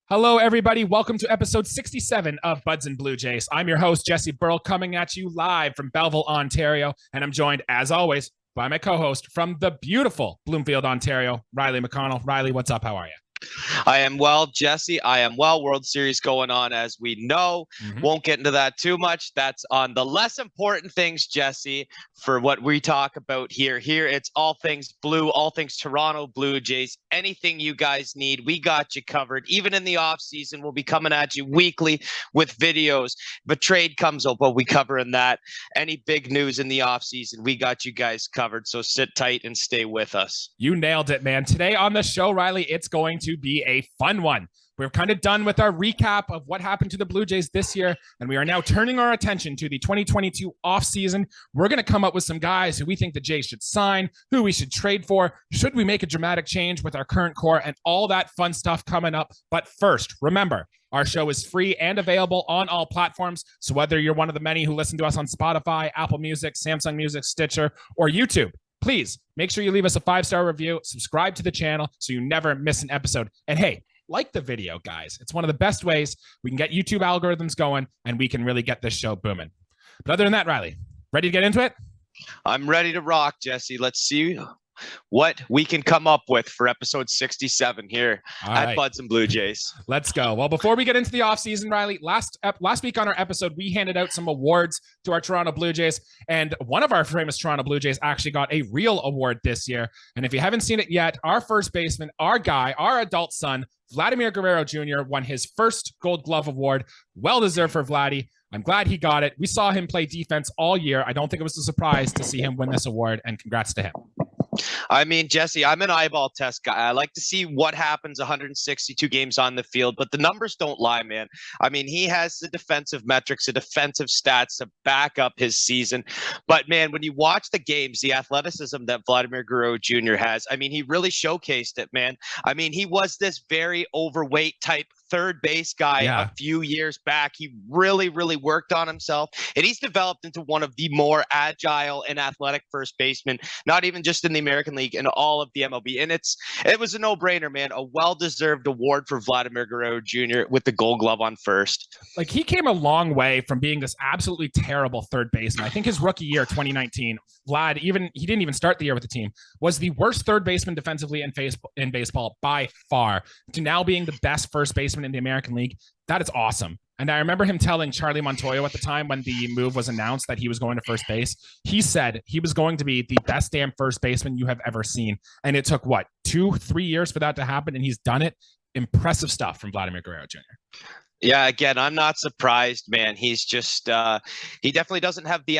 Hello, everybody. Welcome to episode 67 of Buds and Blue Jays. I'm your host, Jesse Burrell, coming at you live from Belleville, Ontario. And I'm joined, as always, by my co-host from the beautiful Bloomfield, Ontario, Riley McConnell. Riley, what's up? How are you? I am well, Jesse. I am well. World Series going on, as we know. Won't get into that too much. That's on the less important things, Jesse, for what we talk about here. Here, it's all things blue, all things Toronto Blue Jays. Anything you guys need, we got you covered. Even in the off season, we'll be coming at you weekly with videos. If a trade comes up, we'll be covering that. Any big news in the off season, we got you guys covered. So sit tight and stay with us. You nailed it, man. Today on the show, Riley, it's going to be a fun one. We're kind of done with our recap of what happened to the Blue Jays this year, and we are now turning our attention to the 2022 offseason. We're going to come up with some guys who we think the Jays should sign, who we should trade for, should we make a dramatic change with our current core, and all that fun stuff coming up. But first, remember, our show is free and available on all platforms, so whether you're one of the many who listen to us on Spotify, Apple Music, Samsung Music, Stitcher, or YouTube, please make sure you leave us a 5-star review, subscribe to the channel so you never miss an episode. And hey, like the video, guys. It's one of the best ways we can get YouTube algorithms going and we can really get this show booming. But other than that, Riley, ready to get into it? I'm ready to rock, Jesse. Let's see what we can come up with for episode 67 here at Buds and Blue Jays. Let's go. Well, before we get into the offseason, Riley, last week on our episode, we handed out some awards to our Toronto Blue Jays, and one of our famous Toronto Blue Jays actually got a real award this year. And if you haven't seen it yet, our first baseman, our guy, our adult son, Vladimir Guerrero Jr. won his first Gold Glove award. Well-deserved for Vladdy. I'm glad he got it. We saw him play defense all year. I don't think it was a surprise to see him win this award, and congrats to him. I mean, Jesse, I'm an eyeball test guy. I like to see what happens 162 games on the field, but the numbers don't lie, man. I mean, he has the defensive metrics, the defensive stats to back up his season. But, man, when you watch the games, the athleticism that Vladimir Guerrero Jr. has, I mean, he really showcased it, man. I mean, he was this very overweight type third base guy a few years back. He really, really worked on himself, and he's developed into one of the more agile and athletic first basemen, not even just in the American League, in all of the MLB. And it was a no-brainer, man. A well-deserved award for Vladimir Guerrero Jr. with the Gold Glove on first. Like, he came a long way from being this absolutely terrible third baseman. I think his rookie year, 2019, Vlad, he didn't even start the year with the team, was the worst third baseman defensively in baseball by far, to now being the best first baseman in the American League. That is awesome. And I remember him telling Charlie Montoyo at the time when the move was announced that he was going to first base, he said he was going to be the best damn first baseman you have ever seen. And it took, 2-3 years for that to happen, and he's done it. Impressive stuff from Vladimir Guerrero Jr. Yeah, again, I'm not surprised, man. He's just, he definitely doesn't have the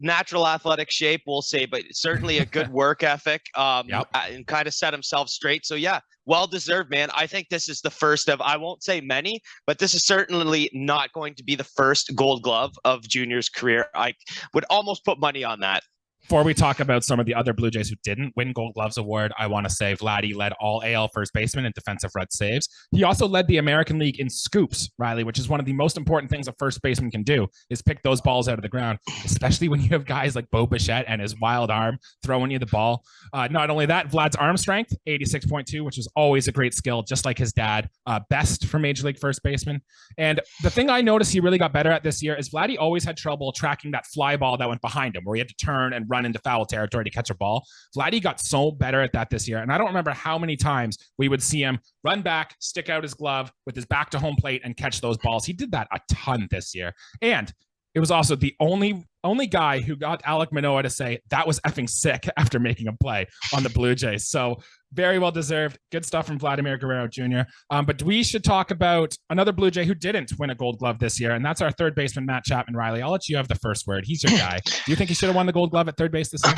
natural athletic shape, we'll say, but certainly a good work ethic and kind of set himself straight. So, yeah, well-deserved, man. I think this is the first of, I won't say many, but this is certainly not going to be the first Gold Glove of Junior's career. I would almost put money on that. Before we talk about some of the other Blue Jays who didn't win Gold Gloves award, I want to say Vladdy led all AL first basemen in defensive red saves. He also led the American League in scoops, Riley, which is one of the most important things a first baseman can do, is pick those balls out of the ground, especially when you have guys like Bo Bichette and his wild arm throwing you the ball. Not only that, Vlad's arm strength, 86.2, which is always a great skill, just like his dad, best for Major League first baseman. And the thing I noticed he really got better at this year is Vladdy always had trouble tracking that fly ball that went behind him, where he had to turn and run into foul territory to catch a ball. Vladdy got so better at that this year. And I don't remember how many times we would see him run back, stick out his glove with his back to home plate and catch those balls. He did that a ton this year. And it was also the only guy who got Alek Manoah to say that was effing sick after making a play on the Blue Jays. So very well deserved. Good stuff from Vladimir Guerrero Jr. But we should talk about another Blue Jay who didn't win a Gold Glove this year, and that's our third baseman, Matt Chapman. Riley, I'll let you have the first word. He's your guy. Do you think he should have won the Gold Glove at third base this year?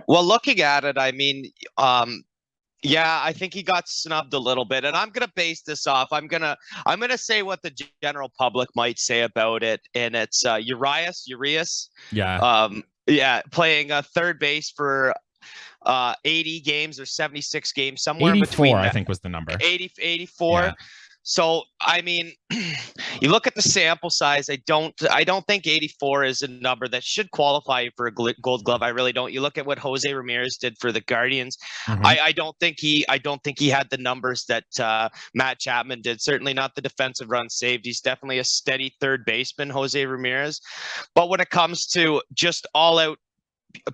Well, looking at it, I mean, yeah, I think he got snubbed a little bit, and I'm gonna base this off. I'm gonna say what the general public might say about it, and it's Urias. Yeah, playing third base for 80 games or 76 games, somewhere in between that. I think was the number. 84. Yeah. So, I mean, you look at the sample size. I don't think 84 is a number that should qualify you for a Gold Glove. I really don't. You look at what Jose Ramirez did for the Guardians. Mhm. I don't think he had the numbers that Matt Chapman did. Certainly not the defensive runs saved. He's definitely a steady third baseman, Jose Ramirez. But when it comes to just all out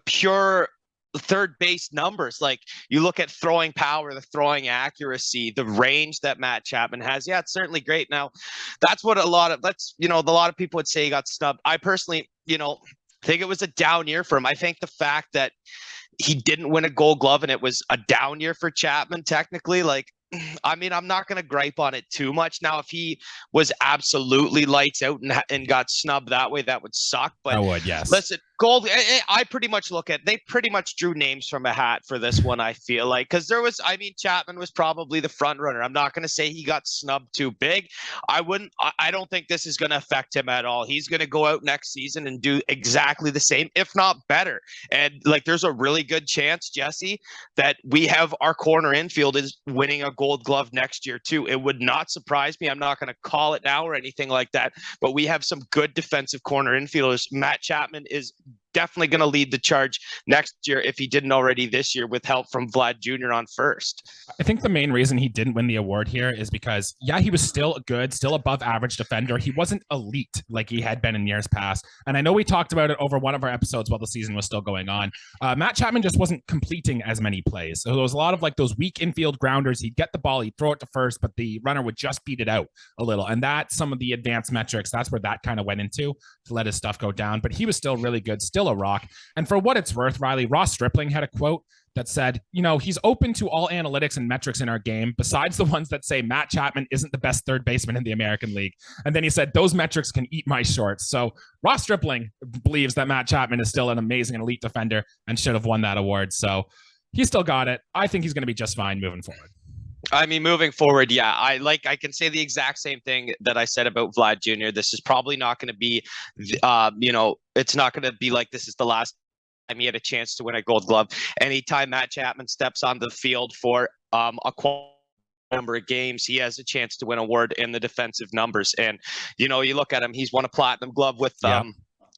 pure third base numbers, like you look at throwing power, the throwing accuracy, the range that Matt Chapman has, yeah, it's certainly great. Now that's what a lot of people would say he got snubbed. I personally, think it was a down year for him. I think the fact that he didn't win a Gold Glove and it was a down year for Chapman, technically, like, I mean, I'm not going to gripe on it too much. Now, if he was absolutely lights out and got snubbed that way, that would suck. But I would, yes. Listen, Gold, I pretty much they pretty much drew names from a hat for this one, I feel like, because Chapman was probably the front runner. I'm not going to say he got snubbed too big. I don't think this is going to affect him at all. He's going to go out next season and do exactly the same, if not better. And like, there's a really good chance, Jesse, that we have our corner infield is winning a Gold Glove next year too. It would not surprise me. I'm not going to call it now or anything like that, but we have some good defensive corner infielders. Matt Chapman is definitely going to lead the charge next year if he didn't already this year, with help from Vlad Jr. on first. I think the main reason he didn't win the award here is because, yeah, he was still good, still above average defender. He wasn't elite like he had been in years past. And I know we talked about it over one of our episodes while the season was still going on. Matt Chapman just wasn't completing as many plays. So there was a lot of like those weak infield grounders. He'd get the ball, he'd throw it to first, but the runner would just beat it out a little. And that's some of the advanced metrics. That's where that kind of went into to let his stuff go down. But he was still really good, still a rock. And for what it's worth, Riley, Ross Stripling had a quote that said, he's open to all analytics and metrics in our game, besides the ones that say Matt Chapman isn't the best third baseman in the American League. And then he said, those metrics can eat my shorts. So Ross Stripling believes that Matt Chapman is still an amazing and elite defender and should have won that award. So he's still got it. I think he's going to be just fine moving forward. I mean, moving forward, yeah, I can say the exact same thing that I said about Vlad Jr. This is probably not going to be, it's not going to be like this is the last time he had a chance to win a Gold Glove. Anytime Matt Chapman steps on the field for a number of games, he has a chance to win an award in the defensive numbers. And, you look at him, he's won a Platinum Glove with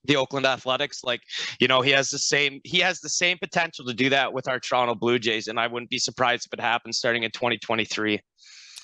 the Oakland Athletics. Like, he has the same potential to do that with our Toronto Blue Jays. And I wouldn't be surprised if it happens starting in 2023.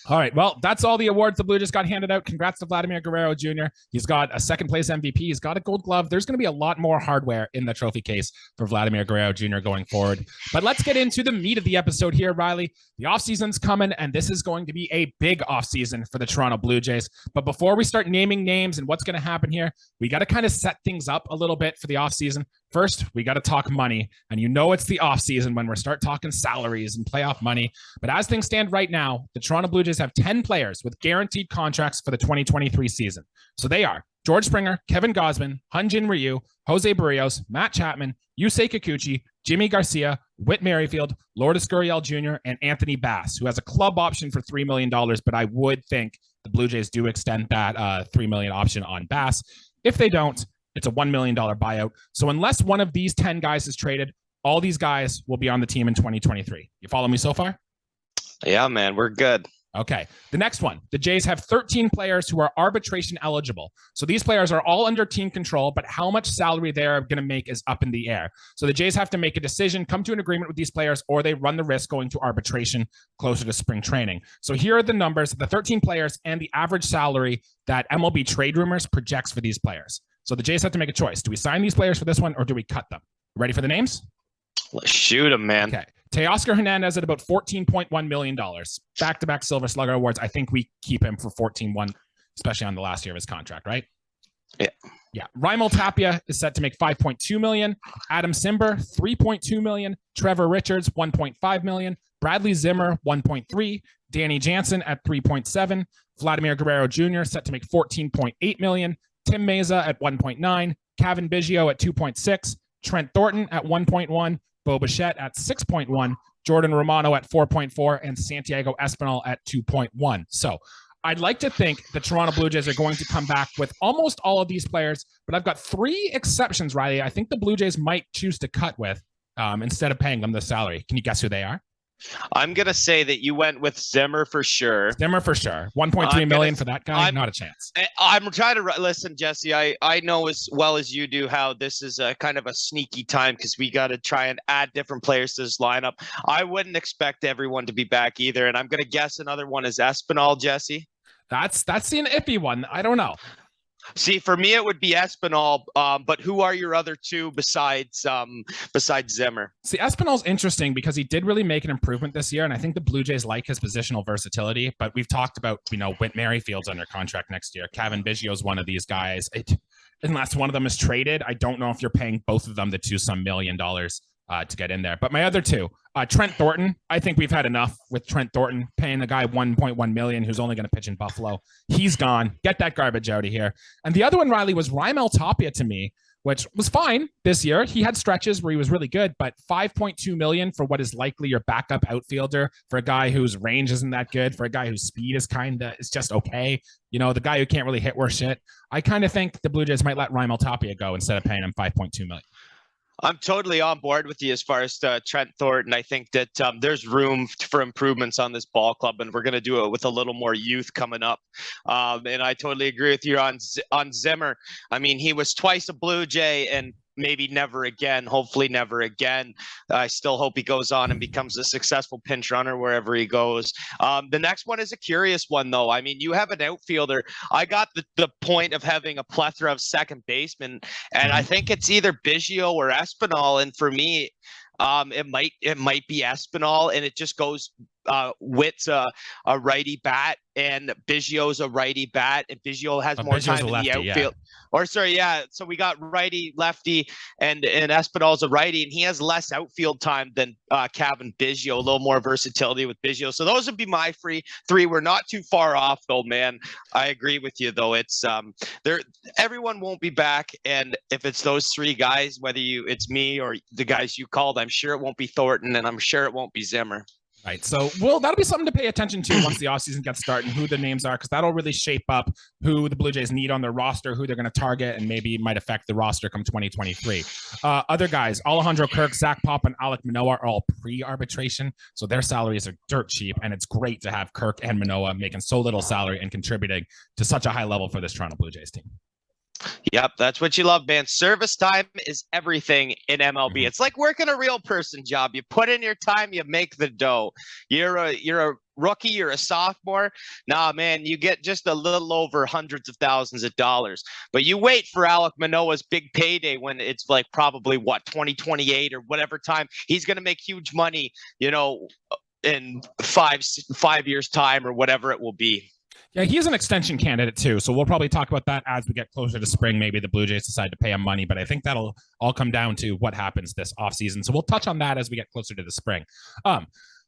All right. Well, that's all the awards the Blue Jays got handed out. Congrats to Vladimir Guerrero Jr. He's got a second place MVP. He's got a Gold Glove. There's going to be a lot more hardware in the trophy case for Vladimir Guerrero Jr. going forward. But let's get into the meat of the episode here, Riley. The offseason's coming, and this is going to be a big offseason for the Toronto Blue Jays. But before we start naming names and what's going to happen here, we got to kind of set things up a little bit for the offseason. First, we got to talk money, and it's the offseason when we start talking salaries and playoff money. But as things stand right now, the Toronto Blue Jays have 10 players with guaranteed contracts for the 2023 season. So they are George Springer, Kevin Gausman, Hyun-Jin Ryu, Jose Barrios, Matt Chapman, Yusei Kikuchi, Jimmy Garcia, Whit Merrifield, Lourdes Gurriel Jr., and Anthony Bass, who has a club option for $3 million, but I would think the Blue Jays do extend that $3 million option on Bass. If they don't, it's a $1 million buyout. So unless one of these 10 guys is traded, all these guys will be on the team in 2023. You follow me so far? Yeah, man, we're good. Okay. The next one, the Jays have 13 players who are arbitration eligible. So these players are all under team control, but how much salary they're going to make is up in the air. So the Jays have to make a decision, come to an agreement with these players, or they run the risk going to arbitration closer to spring training. So here are the numbers, the 13 players and the average salary that MLB Trade Rumors projects for these players. So the Jays have to make a choice. Do we sign these players for this one, or do we cut them? Ready for the names? Let's shoot them, man. Okay. Teoscar Hernandez at about $14.1 million. Back-to-back Silver Slugger awards. I think we keep him for 14.1, especially on the last year of his contract, right? Yeah. Yeah. Raimel Tapia is set to make $5.2 million. Adam Simber, $3.2 million. Trevor Richards, $1.5 million. Bradley Zimmer, $1.3. Danny Jansen at $3.7. Vladimir Guerrero Jr. set to make $14.8 million. Tim Meza at 1.9. Kevin Biggio at 2.6. Trent Thornton at 1.1. Bo Bichette at 6.1, Jordan Romano at 4.4, and Santiago Espinal at 2.1. So I'd like to think the Toronto Blue Jays are going to come back with almost all of these players, but I've got 3 exceptions, Riley. I think the Blue Jays might choose to cut with instead of paying them the salary. Can you guess who they are? I'm gonna say that you went with Zimmer for sure. Zimmer for sure. 1.3 million for that guy, not a chance. I'm trying to listen, Jesse. I know as well as you do how this is a kind of a sneaky time because we got to try and add different players to this lineup. I wouldn't expect everyone to be back either, and I'm gonna guess another one is Espinal, Jesse. That's an iffy one. I don't know. See, for me, it would be Espinal. But who are your other two besides Zimmer? See, Espinal's interesting because he did really make an improvement this year, and I think the Blue Jays like his positional versatility. But we've talked about, Whit Merrifield's under contract next year. Kevin Biggio's one of these guys. Unless one of them is traded, I don't know if you're paying both of them the $2 million to get in there. But my other two, Trent Thornton, I think we've had enough with Trent Thornton paying a guy $1.1 million who's only going to pitch in Buffalo. He's gone. Get that garbage out of here. And the other one, Riley, was Raimel Tapia to me, which was fine this year. He had stretches where he was really good, but $5.2 million for what is likely your backup outfielder, for a guy whose range isn't that good, for a guy whose speed is just okay. The guy who can't really hit worth shit. I kind of think the Blue Jays might let Raimel Tapia go instead of paying him $5.2 million. I'm totally on board with you as far as Trent Thornton. I think that there's room for improvements on this ball club, and we're going to do it with a little more youth coming up. And I totally agree with you on Zimmer. I mean, he was twice a Blue Jay and maybe never again, hopefully never again. I still hope he goes on and becomes a successful pinch runner wherever he goes. The next one is a curious one, though. I mean, you have an outfielder. I got the point of having a plethora of second basemen, and I think it's either Biggio or Espinal. And for me, it might be Espinal, and it just goes Witt's a righty bat and Biggio's a righty bat, and Biggio has more time in the outfield. Yeah. Or sorry, yeah. So we got righty, lefty, and Espinal's a righty, and he has less outfield time than Kevin Biggio. A little more versatility with Biggio. So those would be my three. We're not too far off, though, man. I agree with you, though. It's everyone won't be back, and if it's those three guys, whether it's me or the guys you called, I'm sure it won't be Thornton, and I'm sure it won't be Zimmer. Right. So, that'll be something to pay attention to once the offseason gets started and who the names are, because that'll really shape up who the Blue Jays need on their roster, who they're going to target, and maybe might affect the roster come 2023. Other guys, Alejandro Kirk, Zach Pop, and Alek Manoah are all pre-arbitration, so their salaries are dirt cheap, and it's great to have Kirk and Manoah making so little salary and contributing to such a high level for this Toronto Blue Jays team. Yep, that's what you love, man. Service time is everything in MLB. It's like working a real person job. You put in your time, you make the dough. You're a rookie, you're a sophomore. Nah, man, you get just a little over hundreds of thousands of dollars. But you wait for Alek Manoah's big payday when it's like probably 2028 or whatever time he's going to make huge money, in 5 years time or whatever it will be. Yeah, he's an extension candidate too, so we'll probably talk about that as we get closer to spring. Maybe the Blue Jays decide to pay him money, but I think that'll all come down to what happens this offseason. So we'll touch on that as we get closer to the spring.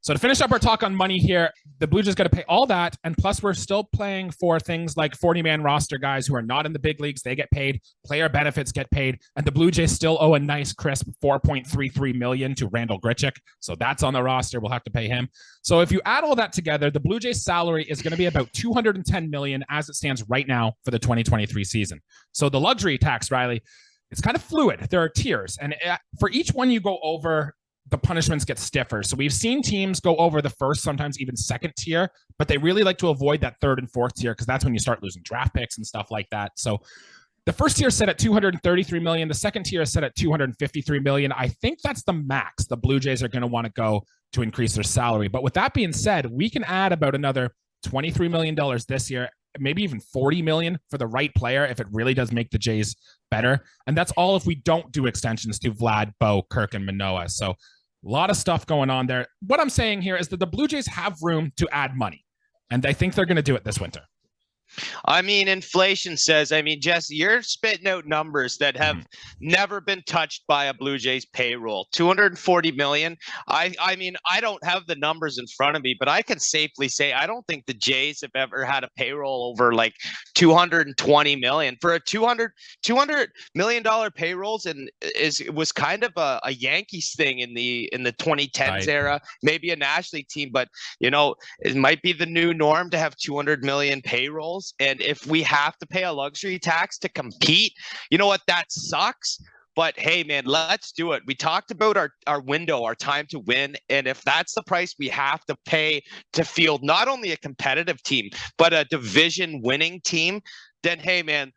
So to finish up our talk on money here, the Blue Jays got to pay all that, and plus we're still playing for things like 40-man roster guys who are not in the big leagues. They get paid, player benefits get paid, and the Blue Jays still owe a nice crisp $4.33 million to Randall Grichuk. So that's on the roster. We'll have to pay him. So if you add all that together, the Blue Jays salary is going to be about $210 million as it stands right now for the 2023 season. So the luxury tax, Riley, it's kind of fluid. There are tiers, and for each one you go over, the punishments get stiffer. So we've seen teams go over the first, sometimes even second tier, but they really like to avoid that third and fourth tier because that's when you start losing draft picks and stuff like that. So the first tier is set at $233 million. The second tier is set at $253 million. I think that's the max the Blue Jays are going to want to go to increase their salary. But with that being said, we can add about another $23 million this year, maybe even $40 million for the right player if it really does make the Jays better. And that's all if we don't do extensions to Vlad, Bo, Kirk, and Manoah. So a lot of stuff going on there. What I'm saying here is that the Blue Jays have room to add money, and I think they're going to do it this winter. I mean, inflation says, Jesse, you're spitting out numbers that have never been touched by a Blue Jays payroll. 240 million. I mean, I don't have the numbers in front of me, but I can safely say I don't think the Jays have ever had a payroll over like 220 million. For a $200 million payrolls, and it was kind of a Yankees thing in the 2010s era, maybe a National League team, but it might be the new norm to have 200 million payrolls. And if we have to pay a luxury tax to compete, you know what? That sucks. But hey, man, let's do it. We talked about our window, our time to win. And if that's the price we have to pay to field not only a competitive team, but a division winning team, then hey, man,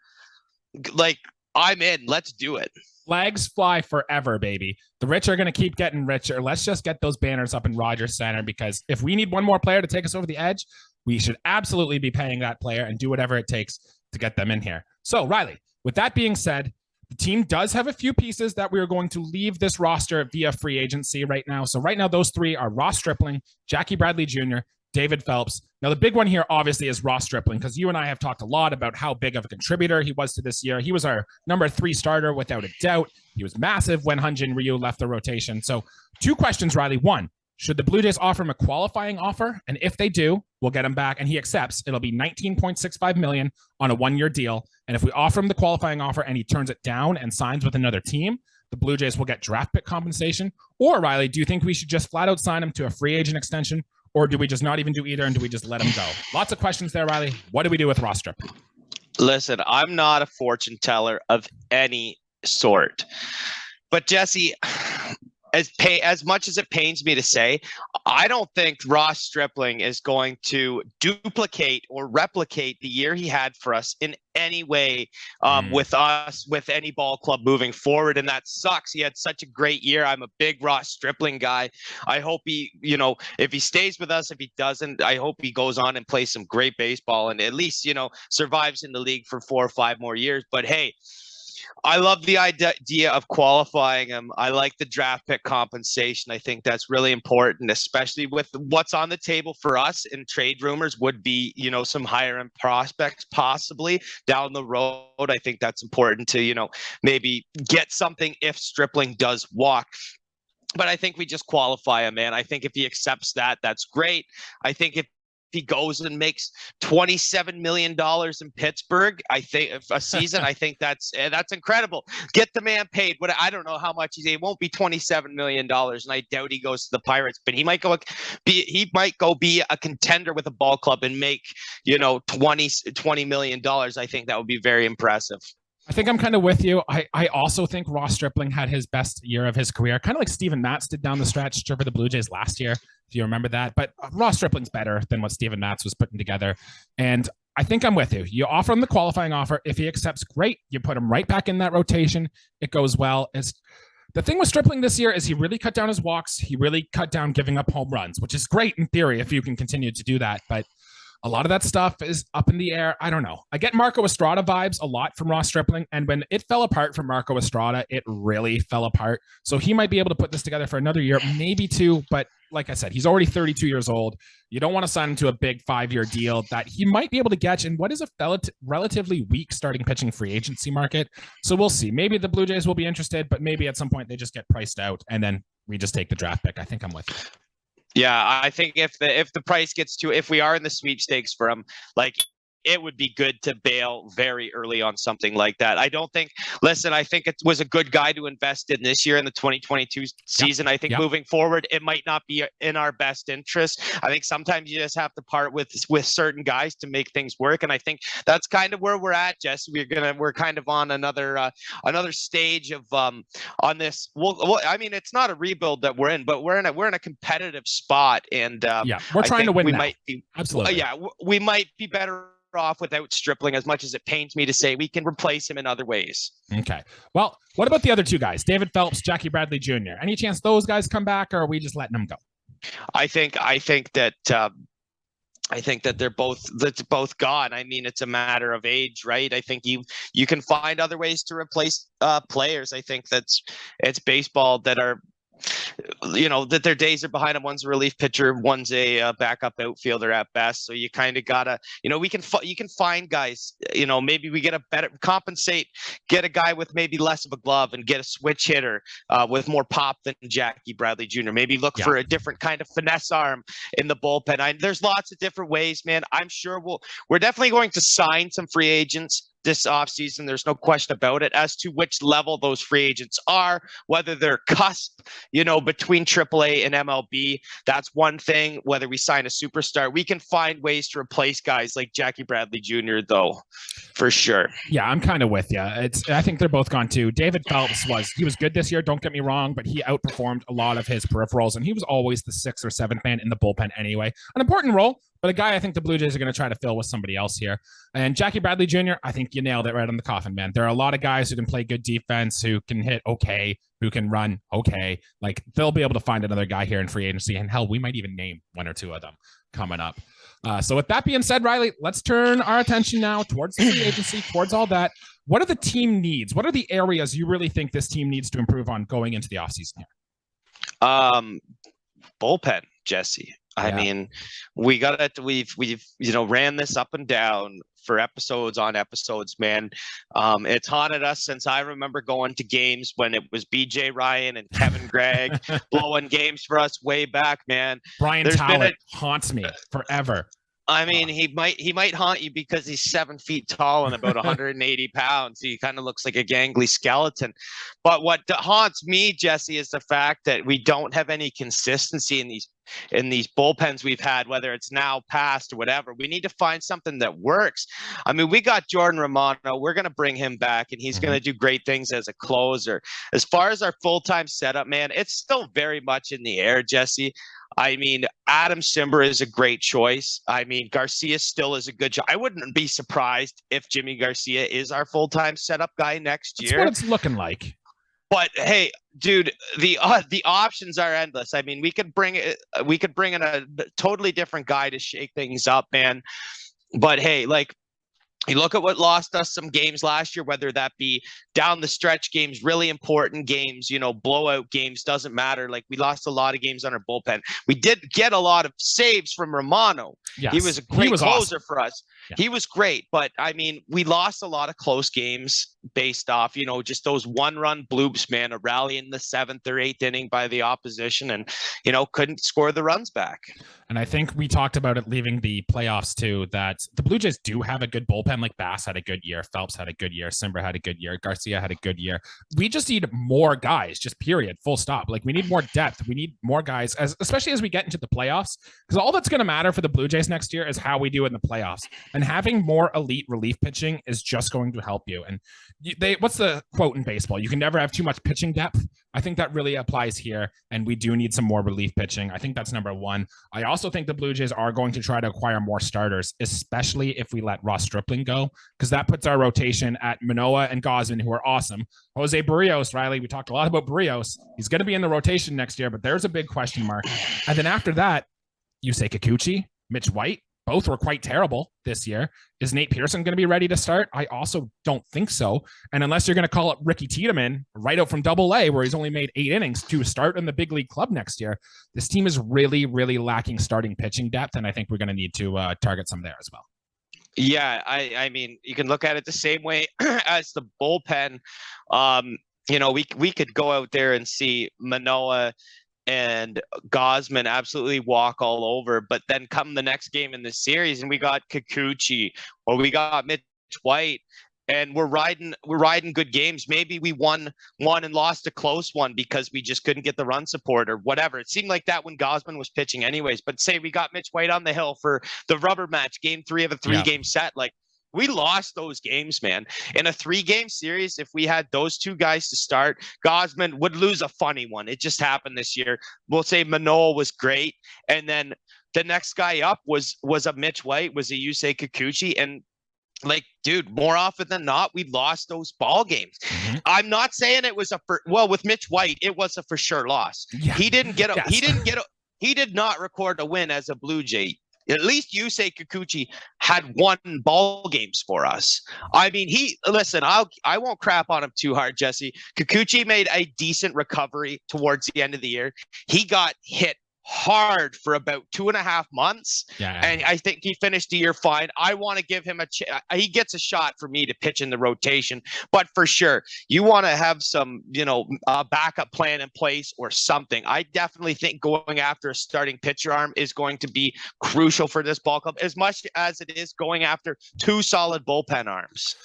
like I'm in. Let's do it. Flags fly forever, baby. The rich are going to keep getting richer. Let's just get those banners up in Rogers Center, because if we need one more player to take us over the edge, we should absolutely be paying that player and do whatever it takes to get them in here. So, Riley, with that being said, the team does have a few pieces that we are going to leave this roster via free agency right now. So right now, those three are Ross Stripling, Jackie Bradley Jr., David Phelps. Now, the big one here, obviously, is Ross Stripling, because you and I have talked a lot about how big of a contributor he was to this year. He was our number 3 starter, without a doubt. He was massive when Hyun-Jin Ryu left the rotation. So 2 questions, Riley. 1, should the Blue Jays offer him a qualifying offer? And if they do, we'll get him back, and he accepts. It'll be $19.65 million on a 1-year deal. And if we offer him the qualifying offer and he turns it down and signs with another team, the Blue Jays will get draft pick compensation. Or, Riley, do you think we should just flat out sign him to a free agent extension? Or do we just not even do either, and do we just let him go? Lots of questions there, Riley. What do we do with Ross Stripling? Listen, I'm not a fortune teller of any sort. But Jesse, as much as it pains me to say, I don't think Ross Stripling is going to duplicate or replicate the year he had for us in any way with us, with any ball club moving forward. And that sucks. He had such a great year. I'm a big Ross Stripling guy. I hope he, if he stays with us, if he doesn't, I hope he goes on and plays some great baseball and at least, survives in the league for 4 or 5 more years. But hey, I love the idea of qualifying him. I like the draft pick compensation. I think that's really important, especially with what's on the table for us. And trade rumors would be, some higher end prospects possibly down the road. I think that's important to, maybe get something if Stripling does walk. But I think we just qualify him, man. I think if he accepts that, that's great. I think if he goes and makes $27 million in Pittsburgh, I think a season, I think that's incredible. Get the man paid. I don't know how much it won't be $27 million, and I doubt he goes to the Pirates, but he might go be a contender with a ball club and make, $20 million. I think that would be very impressive. I think I'm kind of with you. I also think Ross Stripling had his best year of his career, kind of like Steven Matz did down the stretch for the Blue Jays last year, if you remember that. But Ross Stripling's better than what Steven Matz was putting together. And I think I'm with you. You offer him the qualifying offer. If he accepts, great. You put him right back in that rotation. It goes well. The thing with Stripling this year is he really cut down his walks. He really cut down giving up home runs, which is great in theory if you can continue to do that. But a lot of that stuff is up in the air. I don't know. I get Marco Estrada vibes a lot from Ross Stripling. And when it fell apart for Marco Estrada, it really fell apart. So he might be able to put this together for another year, maybe 2. But like I said, he's already 32 years old. You don't want to sign him to a big 5-year deal that he might be able to get in what is a relatively weak starting pitching free agency market. So we'll see. Maybe the Blue Jays will be interested, but maybe at some point they just get priced out and then we just take the draft pick. I think I'm with you. Yeah, I think if the price gets to, if we are in the sweepstakes for him, it would be good to bail very early on something like that. I think it was a good guy to invest in this year in the 2022 season. I think moving forward, it might not be in our best interest. I think sometimes you just have to part with certain guys to make things work. And I think that's kind of where we're at, Jess. We're kind of on another stage of on this. Well, I mean, it's not a rebuild that we're in, but we're in a competitive spot. And we're trying to win. We now. might be absolutely. We might be better off without Stripling, as much as it pains me to say. We can replace him in other ways. Okay. Well, what about the other 2 guys? David Phelps, Jackie Bradley Jr. Any chance those guys come back, or are we just letting them go? I think that they're both gone. I mean, it's a matter of age, right? I think you can find other ways to replace players. I think it's baseball that are, that their days are behind them. One's a relief pitcher, one's a backup outfielder at best. So you kind of gotta, you can find guys, maybe we get get a guy with maybe less of a glove and get a switch hitter with more pop than Jackie Bradley Jr. Maybe look for a different kind of finesse arm in the bullpen. There's lots of different ways, man. I'm sure we're definitely going to sign some free agents. this offseason. There's no question about it. As to which level those free agents are, whether they're cusp, between AAA and MLB, that's one thing. Whether we sign a superstar, we can find ways to replace guys like Jackie Bradley Jr., though, for sure. Yeah, I'm kind of with you. I think they're both gone too. David Phelps was good this year, don't get me wrong, but he outperformed a lot of his peripherals, and he was always the 6th or 7th man in the bullpen anyway. An important role, but a guy I think the Blue Jays are going to try to fill with somebody else here. And Jackie Bradley Jr., I think you nailed it right on the coffin, man. There are a lot of guys who can play good defense, who can hit okay, who can run okay. Like, they'll be able to find another guy here in free agency, and hell, we might even name 1 or 2 of them coming up. So with that being said, Riley, let's turn our attention now towards the free agency, towards all that. What are the team needs? What are the areas you really think this team needs to improve on going into the offseason here? Bullpen, Jesse. I mean, we've ran this up and down for episodes on episodes, man. It's haunted us since I remember going to games when it was BJ Ryan and Kevin Gregg blowing games for us way back, man. Brian Talent haunts me forever. I mean, he might haunt you because he's 7 feet tall and about 180 pounds. He kind of looks like a gangly skeleton. But what haunts me, Jesse, is the fact that we don't have any consistency in these bullpens we've had, whether it's now, past, or whatever. We need to find something that works. I mean, we got Jordan Romano. We're going to bring him back, and he's going to do great things as a closer. As far as our full-time setup, man, it's still very much in the air, Jesse. I mean, Adam Simber is a great choice. I mean, Garcia still is a good choice. I wouldn't be surprised if Jimmy Garcia is our full-time setup guy next year. That's what it's looking like. But hey, dude, the options are endless. I mean, we could bring in a totally different guy to shake things up, man. But hey, like, you look at what lost us some games last year, whether that be down the stretch games, really important games, blowout games, doesn't matter. Like, we lost a lot of games on our bullpen. We did get a lot of saves from Romano. Yes. He was a great closer awesome for us. Yeah. He was great. But, I mean, we lost a lot of close games based off, just those one-run bloops, man, a rally in the 7th or 8th inning by the opposition and, couldn't score the runs back. And I think we talked about it leaving the playoffs too, that the Blue Jays do have a good bullpen. Like, Bass had a good year. Phelps had a good year. Simber had a good year. Garcia had a good year. We just need more guys, just period, full stop. Like, we need more depth. We need more guys, especially as we get into the playoffs, because all that's going to matter for the Blue Jays next year is how we do in the playoffs. And having more elite relief pitching is just going to help you. And what's the quote in baseball? You can never have too much pitching depth. I think that really applies here, and we do need some more relief pitching. I think that's number one. I also think the Blue Jays are going to try to acquire more starters, especially if we let Ross Stripling go, because that puts our rotation at Manoah and Gausman, who are awesome. Jose Barrios, Riley, we talked a lot about Barrios. He's going to be in the rotation next year, but there's a big question mark. And then after that, Yusei Kikuchi, Mitch White, both were quite terrible this year. Is Nate Pearson going to be ready to start? I also don't think so. And unless you're going to call up Ricky Tiedemann right out from Double-A, where he's only made 8 innings, to start in the big league club next year, this team is really, really lacking starting pitching depth, and I think we're going to need to target some there as well. Yeah, I mean, you can look at it the same way as the bullpen. We could go out there and see Manoah and Gausman absolutely walk all over, but then come the next game in the series and we got Kikuchi or we got Mitch White and we're riding good games. Maybe we won one and lost a close one because we just couldn't get the run support or whatever. It seemed like that when Gausman was pitching anyways, but say we got Mitch White on the hill for the rubber match, game 3 of a 3-game set. Like, we lost those games, man. In a 3-game series, if we had those 2 guys to start, Gausman would lose a funny one. It just happened this year. We'll say Manoah was great. And then the next guy up was a Mitch White, was a Yusei Kikuchi. And like, dude, more often than not, we lost those ball games. Mm-hmm. I'm not saying it was with Mitch White, it was a for sure loss. Yeah. He did not record a win as a Blue Jay. At least Yusei Kikuchi had won ball games for us. I mean, I won't crap on him too hard, Jesse. Kikuchi made a decent recovery towards the end of the year. He got hit hard for about 2.5 months. Yeah. And I think he finished the year fine. I want to give him he gets a shot for me to pitch in the rotation, but for sure you want to have some, backup plan in place or something. I definitely think going after a starting pitcher arm is going to be crucial for this ball club as much as it is going after 2 solid bullpen arms.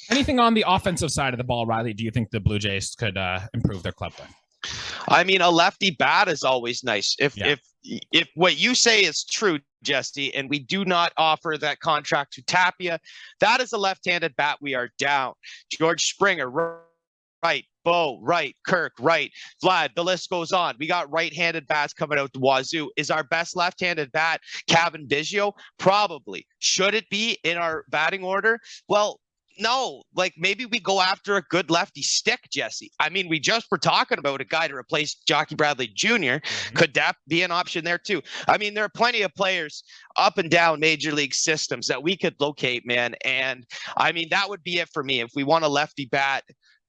Anything on the offensive side of the ball, Riley, do you think the Blue Jays could improve their club with? I mean, a lefty bat is always nice. If what you say is true, Jesse, and we do not offer that contract to Tapia, that is a left-handed bat. We are down. George Springer, right. Bo, right. Kirk, right. Vlad, the list goes on. We got right-handed bats coming out the wazoo. Is our best left-handed bat Cavan Biggio? Probably. Should it be in our batting order? Well, no, like maybe we go after a good lefty stick, Jesse. I mean, we just were talking about a guy to replace Jockey Bradley Jr. Mm-hmm. Could that be an option there too? I mean, there are plenty of players up and down major league systems that we could locate, man. And I mean, that would be it for me. If we want a lefty bat,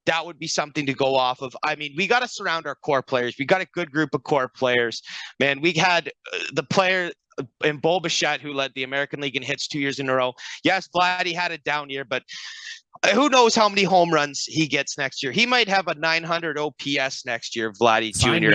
that would be something to go off of. I mean, we got to surround our core players. We got a good group of core players, man. We had the player in Bo Bichette who led the American League in hits 2 years in a row. Yes, Vladdy had a down year, but who knows how many home runs he gets next year? He might have a 900 OPS next year, Vladdy Jr.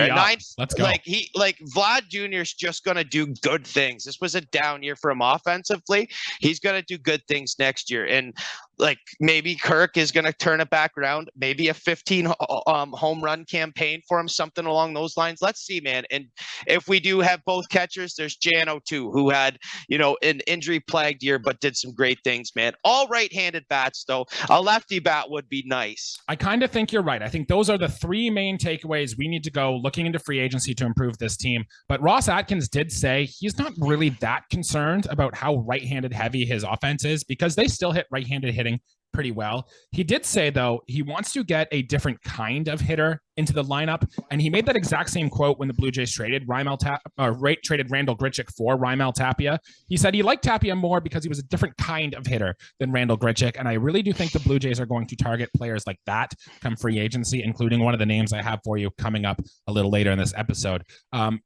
Let's go. Like Vlad Jr. is just going to do good things. This was a down year for him offensively. He's going to do good things next year. And like maybe Kirk is going to turn it back around, maybe a 15 home run campaign for him, something along those lines. Let's see, man. And if we do have both catchers, there's Jano too, who had, an injury plagued year, but did some great things, man. All right-handed bats though. A lefty bat would be nice. I kind of think you're right. I think those are the three main takeaways we need to go looking into free agency to improve this team. But Ross Atkins did say he's not really that concerned about how right-handed heavy his offense is because they still hit right-handed hitting pretty well. He did say, though, he wants to get a different kind of hitter into the lineup, and he made that exact same quote when the Blue Jays traded Randall Grichuk for Raimel Tapia. He said he liked Tapia more because he was a different kind of hitter than Randall Grichuk, and I really do think the Blue Jays are going to target players like that come free agency, including one of the names I have for you coming up a little later in this episode.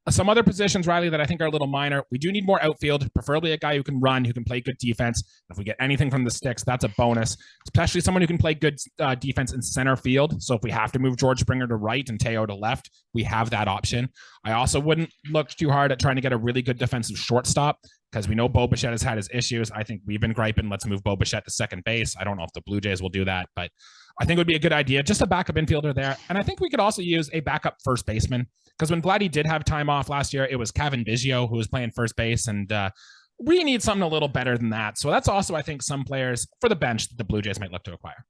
Some other positions, Riley, that I think are a little minor. We do need more outfield, preferably a guy who can run, who can play good defense. If we get anything from the sticks, that's a bonus, especially someone who can play good defense in center field. So if we have to move George Springer to right and Teo to left, we have that option. I also wouldn't look too hard at trying to get a really good defensive shortstop because we know Bo Bichette has had his issues. I think we've been griping, let's move Bo Bichette to second base. I don't know if the Blue Jays will do that, but I think it would be a good idea. Just a backup infielder there. And I think we could also use a backup first baseman because when Vladdy did have time off last year, it was Cavan Biggio who was playing first base, and we need something a little better than that. So that's also, I think, some players for the bench that the Blue Jays might look to acquire.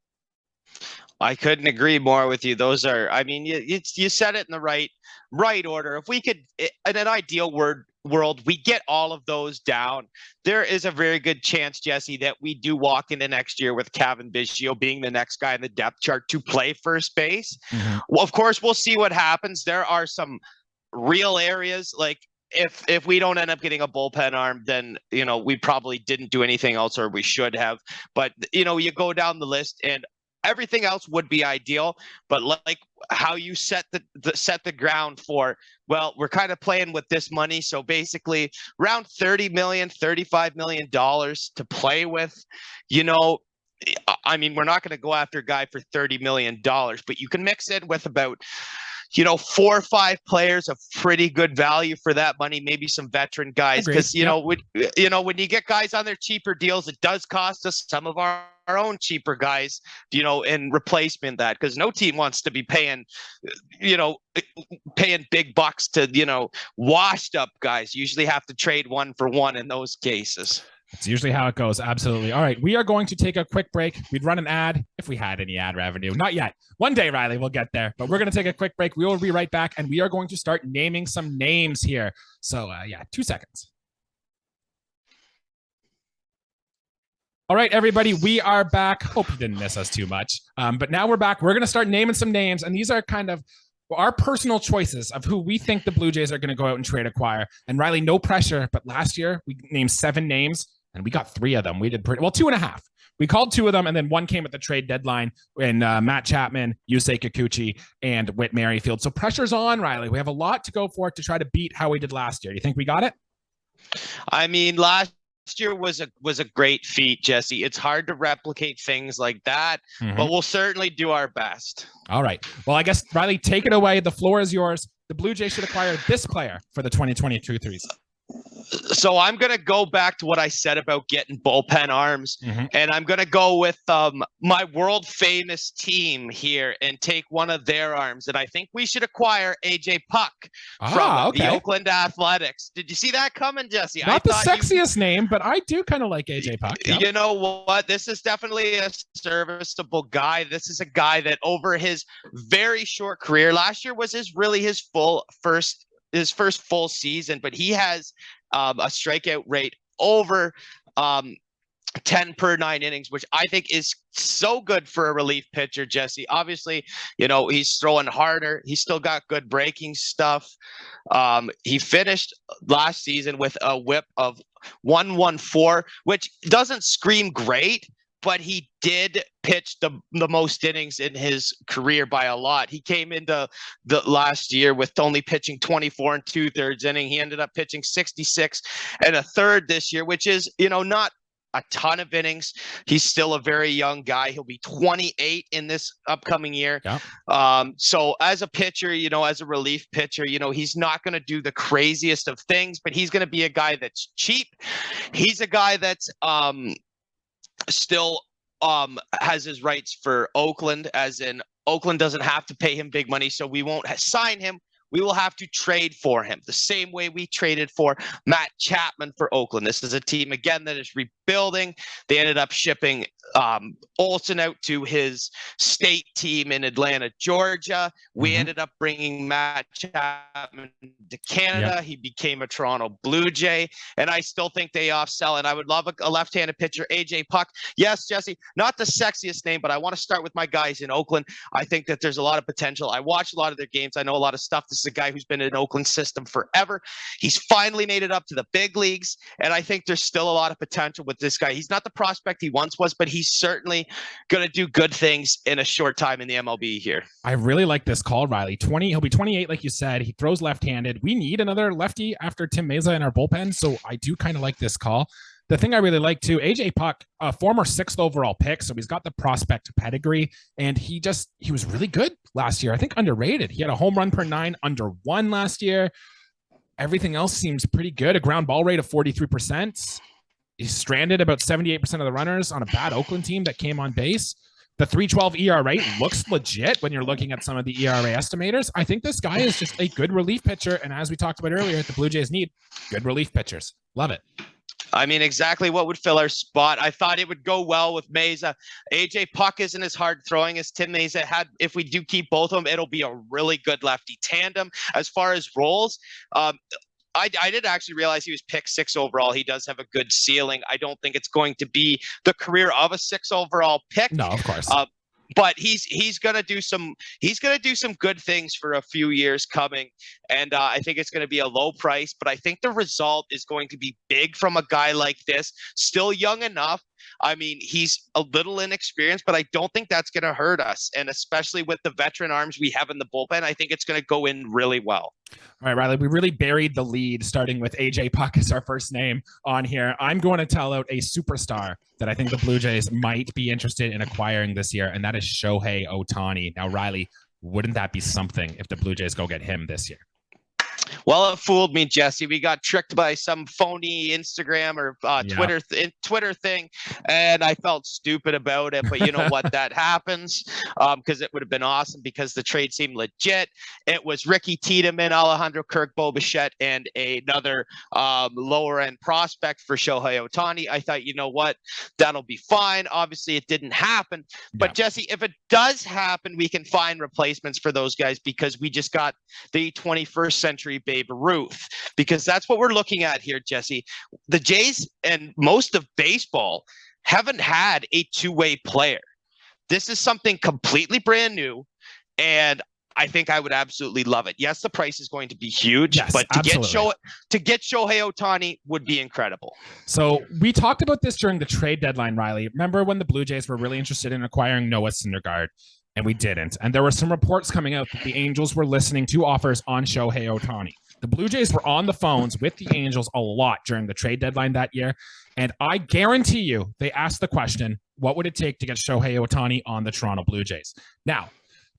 I couldn't agree more with you. Those are, I mean, you said it in the right order. If we could, in an ideal world, we get all of those down, there is a very good chance, Jesse, that we do walk into next year with Cavan Biggio being the next guy in the depth chart to play first base. Mm-hmm. Well, of course, we'll see what happens. There are some real areas like, if we don't end up getting a bullpen arm, then, we probably didn't do anything else, or we should have. But, you go down the list and everything else would be ideal. But like how you set the ground for, well, we're kind of playing with this money. So basically around $30 million, $35 million to play with, I mean, we're not going to go after a guy for $30 million, but you can mix it with about 4 or 5 players of pretty good value for that money, maybe some veteran guys. Because, when you get guys on their cheaper deals, it does cost us some of our own cheaper guys, in replacement that, because no team wants to be paying big bucks to, washed up guys. You usually have to trade one for one in those cases. It's usually how it goes. Absolutely. All right. We are going to take a quick break. We'd run an ad if we had any ad revenue. Not yet. One day, Riley, we'll get there. But we're going to take a quick break. We will be right back, and we are going to start naming some names here. So, 2 seconds. All right, everybody, we are back. Hope you didn't miss us too much. But now we're back. We're going to start naming some names, and these are kind of our personal choices of who we think the Blue Jays are going to go out and trade acquire. And Riley, no pressure, but last year we named 7 names. And we got 3 of them. We did pretty well, 2.5. We called 2 of them, and then 1 came at the trade deadline when Matt Chapman, Yusei Kikuchi, and Whit Merrifield. So pressure's on, Riley. We have a lot to go for to try to beat how we did last year. Do you think we got it? I mean, last year was a great feat, Jesse. It's hard to replicate things like that, but we'll certainly do our best. All right. Well, I guess, Riley, take it away. The floor is yours. The Blue Jays should acquire this player for the 2022 threes. So I'm going to go back to what I said about getting bullpen arms, and I'm going to go with my world famous team here and take one of their arms. And I think we should acquire AJ Puck from the Oakland Athletics. Did you see that coming, Jesse? Not the sexiest name, but I do kind of like AJ Puck. Yep. You know what? This is definitely a serviceable guy. This is a guy that over his very short career, last year was his first full season, but he has a strikeout rate over 10 per 9 innings, which I think is so good for a relief pitcher, Jesse. Obviously, he's throwing harder. He's still got good breaking stuff. He finished last season with a whip of 114, which doesn't scream great, but he did pitch the most innings in his career by a lot. He came into the last year with only pitching 24 and 2/3 inning. He ended up pitching 66 and a third this year, which is, not a ton of innings. He's still a very young guy. He'll be 28 in this upcoming year. Yeah. So as a pitcher, as a relief pitcher, he's not going to do the craziest of things, but he's going to be a guy that's cheap. He's a guy that's, still has his rights for Oakland, as in Oakland doesn't have to pay him big money, so we won't sign him. We will have to trade for him the same way we traded for Matt Chapman for Oakland. This is a team, again, that is rebuilding. They ended up shipping Olsen out to his state team in Atlanta, Georgia. We ended up bringing Matt Chapman to Canada. Yep. He became a Toronto Blue Jay, and I still think they off-sell, and I would love a left-handed pitcher, AJ Puck. Yes, Jesse, not the sexiest name, but I want to start with my guys in Oakland. I think that there's a lot of potential. I watch a lot of their games. I know a lot of stuff. This is a guy who's been in Oakland system forever. He's finally made it up to the big leagues, and I think there's still a lot of potential with this guy. He's not the prospect he once was, but he's certainly going to do good things in a short time in the MLB here. I really like this call, Riley. He'll be 28, like you said. He throws left-handed. We need another lefty after Tim Meza in our bullpen, so I do kind of like this call. The thing I really like too, AJ Puck, a former 6th overall pick, so he's got the prospect pedigree, and he was really good last year. I think underrated. He had a home run per 9, under 1 last year. Everything else seems pretty good. A ground ball rate of 43%. He's stranded about 78% of the runners on a bad Oakland team that came on base. The 3.12 ERA looks legit when you're looking at some of the ERA estimators. I think this guy is just a good relief pitcher, and as we talked about earlier, the Blue Jays need good relief pitchers. Love it. I mean, exactly what would fill our spot. I thought it would go well with Meza. AJ Puck isn't as hard throwing as Tim Meza had. If we do keep both of them, it'll be a really good lefty tandem. As far as roles, I did actually realize he was picked 6 overall. He does have a good ceiling. I don't think it's going to be the career of a 6 overall pick. No, of course. But he's gonna do some good things for a few years coming, and I think it's gonna be a low price. But I think the result is going to be big from a guy like this, still young enough. I mean, he's a little inexperienced, but I don't think that's going to hurt us. And especially with the veteran arms we have in the bullpen, I think it's going to go in really well. All right, Riley, we really buried the lead, starting with AJ Puck as our first name on here. I'm going to tell out a superstar that I think the Blue Jays might be interested in acquiring this year, and that is Shohei Ohtani. Now, Riley, wouldn't that be something if the Blue Jays go get him this year? Well, it fooled me, Jesse. We got tricked by some phony Instagram or Twitter thing, and I felt stupid about it. But you know what? That happens because it would have been awesome because the trade seemed legit. It was Ricky Tiedemann, Alejandro Kirk, Bo Bichette, and another lower-end prospect for Shohei Ohtani. I thought, you know what? That'll be fine. Obviously, it didn't happen. But, Jesse, if it does happen, we can find replacements for those guys because we just got the 21st century Babe Ruth, because that's what we're looking at here, Jesse. The Jays and most of baseball haven't had a two-way player. This is something completely brand new, and I think I would absolutely love it. Yes, the price is going to be huge, but to get Shohei Ohtani would be incredible. So we talked about this during the trade deadline, Riley. Remember when the Blue Jays were really interested in acquiring Noah Syndergaard? And we didn't. And there were some reports coming out that the Angels were listening to offers on Shohei Ohtani. The Blue Jays were on the phones with the Angels a lot during the trade deadline that year. And I guarantee you, they asked the question, what would it take to get Shohei Ohtani on the Toronto Blue Jays? Now,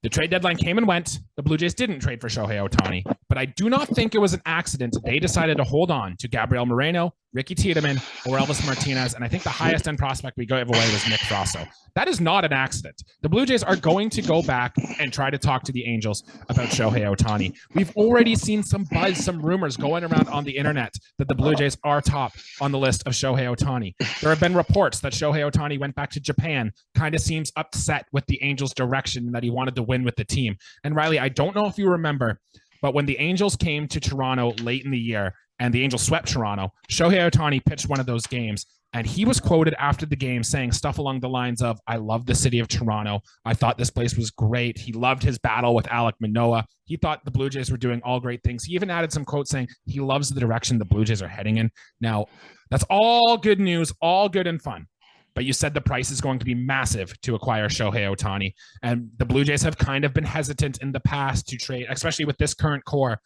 The trade deadline came and went. The Blue Jays didn't trade for Shohei Ohtani, but I do not think it was an accident they decided to hold on to Gabriel Moreno, Ricky Tiedemann, or Elvis Martinez, and I think the highest end prospect we gave away was Nick Frasso. That is not an accident. The Blue Jays are going to go back and try to talk to the Angels about Shohei Ohtani. We've already seen some buzz, some rumors going around on the internet that the Blue Jays are top on the list of Shohei Ohtani. There have been reports that Shohei Ohtani went back to Japan, kind of seems upset with the Angels' direction, that he wanted to win with the team. And Riley, I don't know if you remember, but when the Angels came to Toronto late in the year and the Angels swept Toronto, Shohei Ohtani pitched one of those games. And he was quoted after the game saying stuff along the lines of, I love the city of Toronto. I thought this place was great. He loved his battle with Alek Manoah. He thought the Blue Jays were doing all great things. He even added some quotes saying he loves the direction the Blue Jays are heading in. Now, that's all good news, all good and fun. But you said the price is going to be massive to acquire Shohei Ohtani. And the Blue Jays have kind of been hesitant in the past to trade, especially with this current core,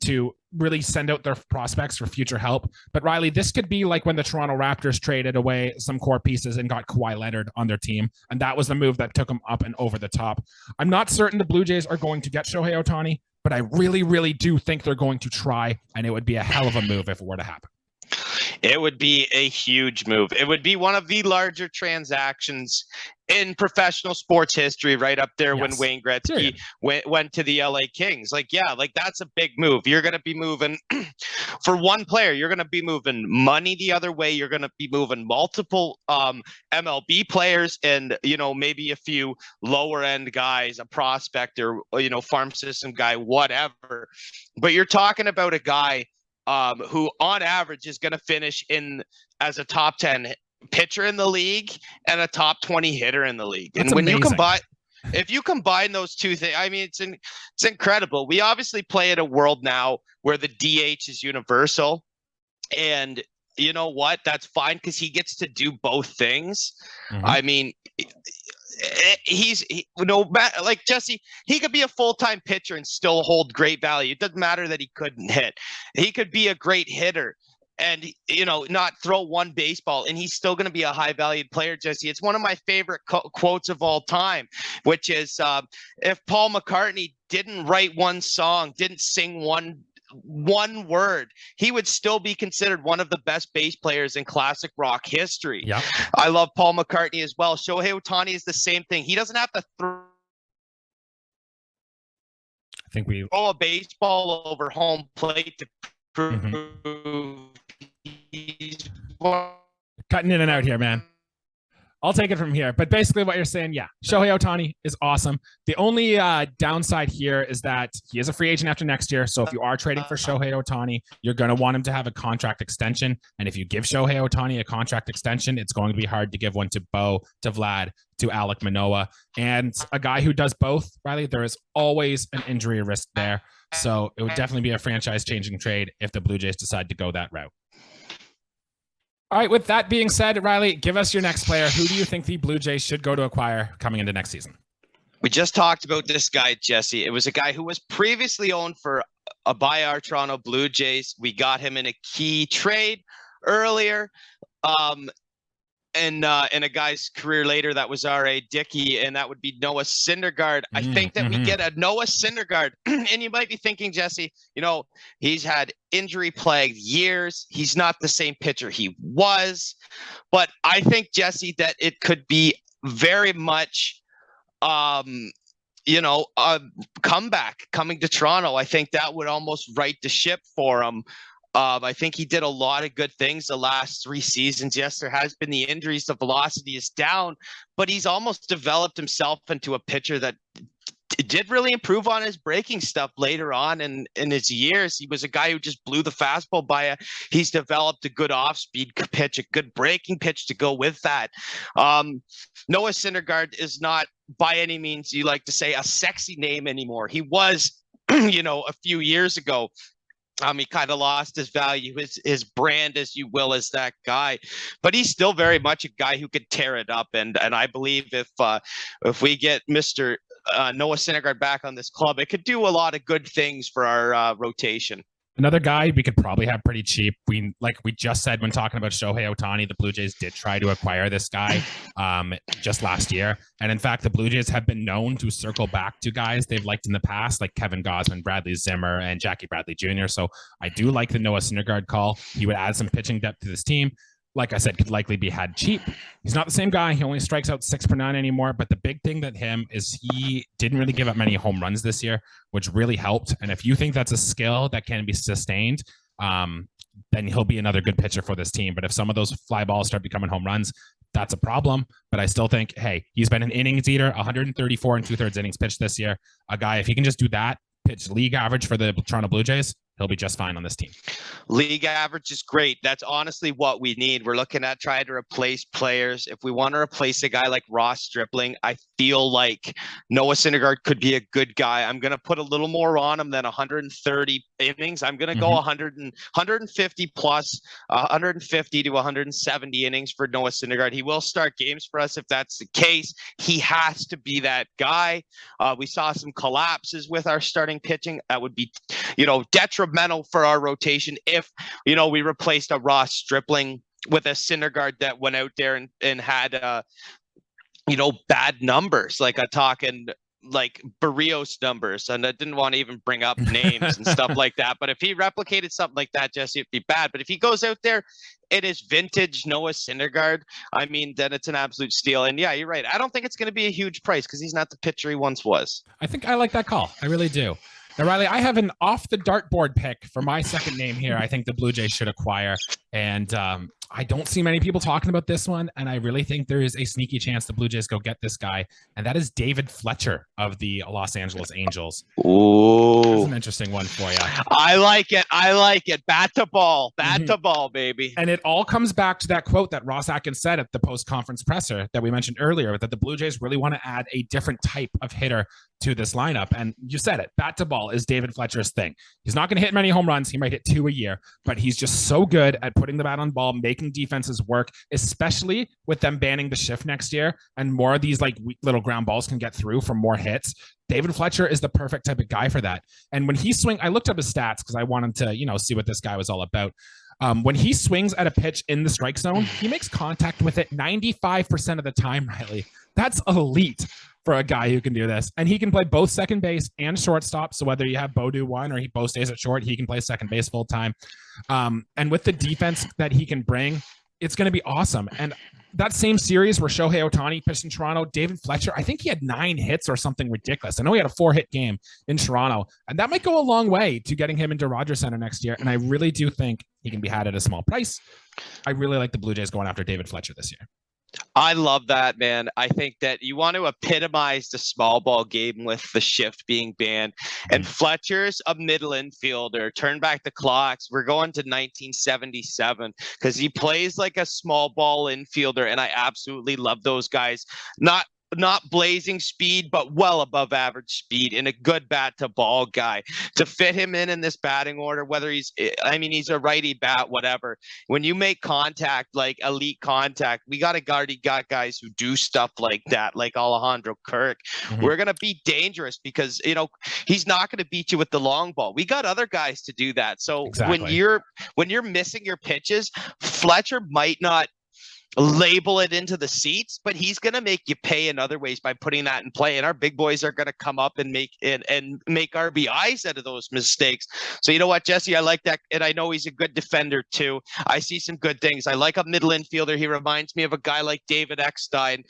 to really send out their prospects for future help. But Riley, this could be like when the Toronto Raptors traded away some core pieces and got Kawhi Leonard on their team. And that was the move that took them up and over the top. I'm not certain the Blue Jays are going to get Shohei Ohtani, but I really, really do think they're going to try. And it would be a hell of a move if it were to happen. It would be a huge move. It would be one of the larger transactions in professional sports history, right up there when Wayne Gretzky went to the LA Kings. Like, yeah, like that's a big move. You're going to be moving for one player. You're going to be moving money the other way. You're going to be moving multiple MLB players and, you know, maybe a few lower end guys, a prospect or, you know, farm system guy, whatever. But you're talking about a guy who on average is going to finish in as a top 10 pitcher in the league and a top 20 hitter in the league. That's and when amazing. if you combine those two things, I mean, it's incredible. We obviously play in a world now where the DH is universal, and you know what? That's fine because he gets to do both things. Mm-hmm. I mean, like Jesse, he could be a full-time pitcher and still hold great value. It doesn't matter that he couldn't hit. He could be a great hitter and, you know, not throw one baseball, and he's still going to be a high-valued player, Jesse. It's one of my favorite quotes of all time, which is if Paul McCartney didn't write one song, didn't sing one word, he would still be considered one of the best bass players in classic rock history. Yeah, I love Paul McCartney as well. Shohei Ohtani is the same thing. He doesn't have to throw a baseball over home plate to prove he's cutting in and out here, man. I'll take it from here. But basically what you're saying, yeah, Shohei Ohtani is awesome. The only downside here is that he is a free agent after next year. So if you are trading for Shohei Ohtani, you're going to want him to have a contract extension. And if you give Shohei Ohtani a contract extension, it's going to be hard to give one to Bo, to Vlad, to Alek Manoah. And a guy who does both, Riley, there is always an injury risk there. So it would definitely be a franchise-changing trade if the Blue Jays decide to go that route. All right, with that being said, Riley, give us your next player. Who do you think the Blue Jays should go to acquire coming into next season? We just talked about this guy, Jesse. It was a guy who was previously owned by our Toronto Blue Jays. We got him in a key trade earlier. And a guy's career later, that was R.A. Dickey, and that would be Noah Syndergaard. I think that we get a Noah Syndergaard, and you might be thinking, Jesse, you know, he's had injury-plagued years. He's not the same pitcher he was, but I think, Jesse, that it could be very much, you know, a comeback coming to Toronto. I think that would almost right the ship for him. I think he did a lot of good things the last 3 seasons. Yes, there has been the injuries. The velocity is down, but he's almost developed himself into a pitcher that did really improve on his breaking stuff later on in his years. He was a guy who just blew the fastball by. He's developed a good off-speed pitch, a good breaking pitch to go with that. Noah Syndergaard is not by any means, you like to say, a sexy name anymore. He was, you know, a few years ago. He kind of lost his value, his brand, as you will, as that guy, but he's still very much a guy who could tear it up. And I believe if we get Mr. Noah Syndergaard back on this club, it could do a lot of good things for our rotation. Another guy we could probably have pretty cheap. We just said when talking about Shohei Ohtani, the Blue Jays did try to acquire this guy just last year. And in fact, the Blue Jays have been known to circle back to guys they've liked in the past, like Kevin Gausman, Bradley Zimmer, and Jackie Bradley Jr. So I do like the Noah Syndergaard call. He would add some pitching depth to this team. Like I said, could likely be had cheap. He's not the same guy. He only strikes out 6 per 9 anymore. But the big thing that him is he didn't really give up many home runs this year, which really helped. And if you think that's a skill that can be sustained, then he'll be another good pitcher for this team. But if some of those fly balls start becoming home runs, that's a problem. But I still think, hey, he's been an innings eater, 134 and 2/3 innings pitched this year. A guy, if he can just do that, pitch league average for the Toronto Blue Jays, he'll be just fine on this team. League average is great. That's honestly what we need. We're looking at trying to replace players. If we want to replace a guy like Ross Stripling, I feel like Noah Syndergaard could be a good guy. I'm going to put a little more on him than 130 innings. I'm going to go 150 plus, 150 to 170 innings for Noah Syndergaard. He will start games for us if that's the case. He has to be that guy. We saw some collapses with our starting pitching. That would be, detrimental for our rotation if, we replaced a Ross Stripling with a Syndergaard that went out there and had, bad numbers, like talking like Barrios numbers. And I didn't want to even bring up names and stuff like that. But if he replicated something like that, Jesse, it'd be bad. But if he goes out there, it is vintage Noah Syndergaard. I mean, then it's an absolute steal. And yeah, you're right. I don't think it's going to be a huge price because he's not the pitcher he once was. I think I like that call. I really do. Now, Riley, I have an off the dartboard pick for my second name here. I think the Blue Jays should acquire. And I don't see many people talking about this one. And I really think there is a sneaky chance the Blue Jays go get this guy. And that is David Fletcher of the Los Angeles Angels. Ooh. That's an interesting one for you. I like it. Bat to ball. Bat to ball, baby. And it all comes back to that quote that Ross Atkins said at the post-conference presser that we mentioned earlier, that the Blue Jays really want to add a different type of hitter to this lineup. And you said it, bat to ball is David Fletcher's thing. He's not going to hit many home runs. He might hit 2 a year, but he's just so good at putting the bat on ball, making defenses work, especially with them banning the shift next year. And more of these like weak little ground balls can get through for more hits. David Fletcher is the perfect type of guy for that. And when he I looked up his stats because I wanted to, see what this guy was all about. When he swings at a pitch in the strike zone, he makes contact with it 95% of the time, Riley. That's elite for a guy who can do this. And he can play both second base and shortstop. So whether you have Bo do one or he both stays at short, he can play second base full time. And with the defense that he can bring, it's going to be awesome. And that same series where Shohei Ohtani pitched in Toronto, David Fletcher, I think he had 9 hits or something ridiculous. I know he had a 4-hit game in Toronto, and that might go a long way to getting him into Rogers Center next year. And I really do think he can be had at a small price. I really like the Blue Jays going after David Fletcher this year. I love that, man. I think that you want to epitomize the small ball game with the shift being banned. And Fletcher's a middle infielder. Turn back the clocks. We're going to 1977 because he plays like a small ball infielder. And I absolutely love those guys. Not blazing speed, but well above average speed and a good bat to ball guy. To fit him in this batting order, whether he's a righty bat, whatever. When you make contact, like elite contact, we got guys who do stuff like that, like Alejandro Kirk. We're going to be dangerous because, he's not going to beat you with the long ball. We got other guys to do that. So when you're missing your pitches, Fletcher might not label it into the seats, but he's going to make you pay in other ways by putting that in play. And our big boys are going to come up and make RBIs out of those mistakes. So you know what, Jesse, I like that. And I know he's a good defender too. I see some good things. I like a middle infielder. He reminds me of a guy like David Eckstein.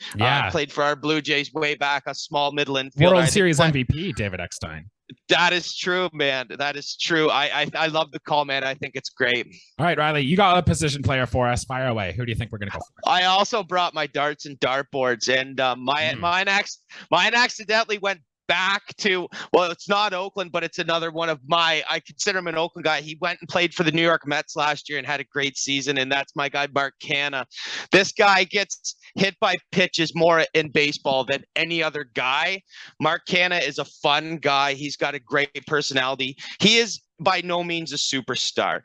Played for our Blue Jays way back, a small middle infielder. World Series MVP, David Eckstein. That is true, man. That is true. I love the call, man. I think it's great. All right, Riley, you got a position player for us. Fire away. Who do you think we're going to go for? I also brought my darts and dartboards, and mine accidentally went back to, well, it's not Oakland, but it's another one of I consider him an Oakland guy. He went and played for the New York Mets last year and had a great season, and that's my guy, Mark Canha. This guy gets hit by pitches more in baseball than any other guy. Mark Canha is a fun guy. He's got a great personality. He is by no means a superstar.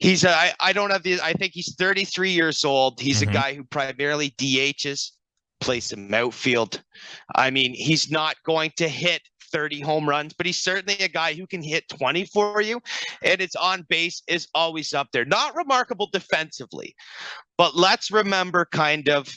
I think he's 33 years old. He's a guy who primarily DHs, plays some outfield. I mean, he's not going to hit 30 home runs, but he's certainly a guy who can hit 20 for you. And its on base is always up there. Not remarkable defensively, but let's remember kind of,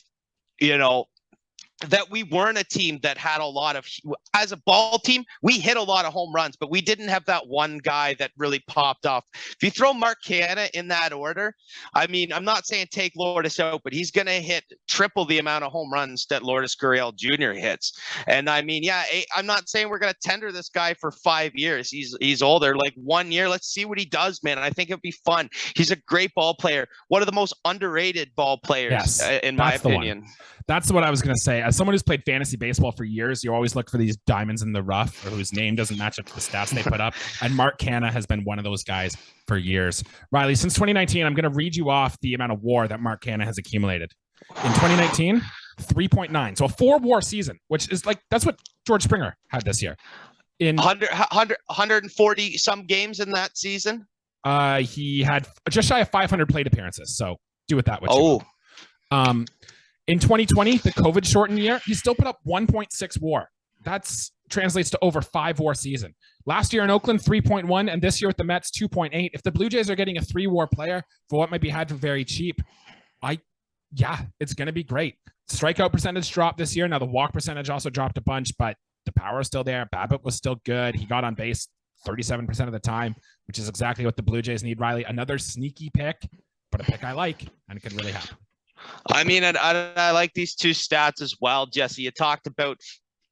that we weren't a team that had a lot of, as a ball team, we hit a lot of home runs, but we didn't have that one guy that really popped off. If you throw Mark Canha in that order, I mean, I'm not saying take Lourdes out, but he's going to hit triple the amount of home runs that Lourdes Guerrero Jr. hits. And I mean, yeah, I'm not saying we're going to tender this guy for 5 years. He's older, like 1 year. Let's see what he does, man. I think it'd be fun. He's a great ball player. One of the most underrated ball players, in my opinion. That's what I was going to say. As someone who's played fantasy baseball for years, you always look for these diamonds in the rough or whose name doesn't match up to the stats they put up. And Mark Canha has been one of those guys for years. Riley, since 2019, I'm going to read you off the amount of WAR that Mark Canha has accumulated. In 2019, 3.9. So a 4-WAR season, which is like, that's what George Springer had this year. In 140 some games in that season? He had just shy of 500 plate appearances. So do with that what you will. In 2020, the COVID shortened year, he still put up 1.6 WAR. That's translates to over 5 WAR season. Last year in Oakland, 3.1, and this year with the Mets, 2.8. If the Blue Jays are getting a 3 WAR player for what might be had for very cheap, it's going to be great. Strikeout percentage dropped this year. Now the walk percentage also dropped a bunch, but the power is still there. BABIP was still good. He got on base 37% of the time, which is exactly what the Blue Jays need, Riley. Another sneaky pick, but a pick I like, and it could really happen. I mean, and I like these two stats as well, Jesse. You talked about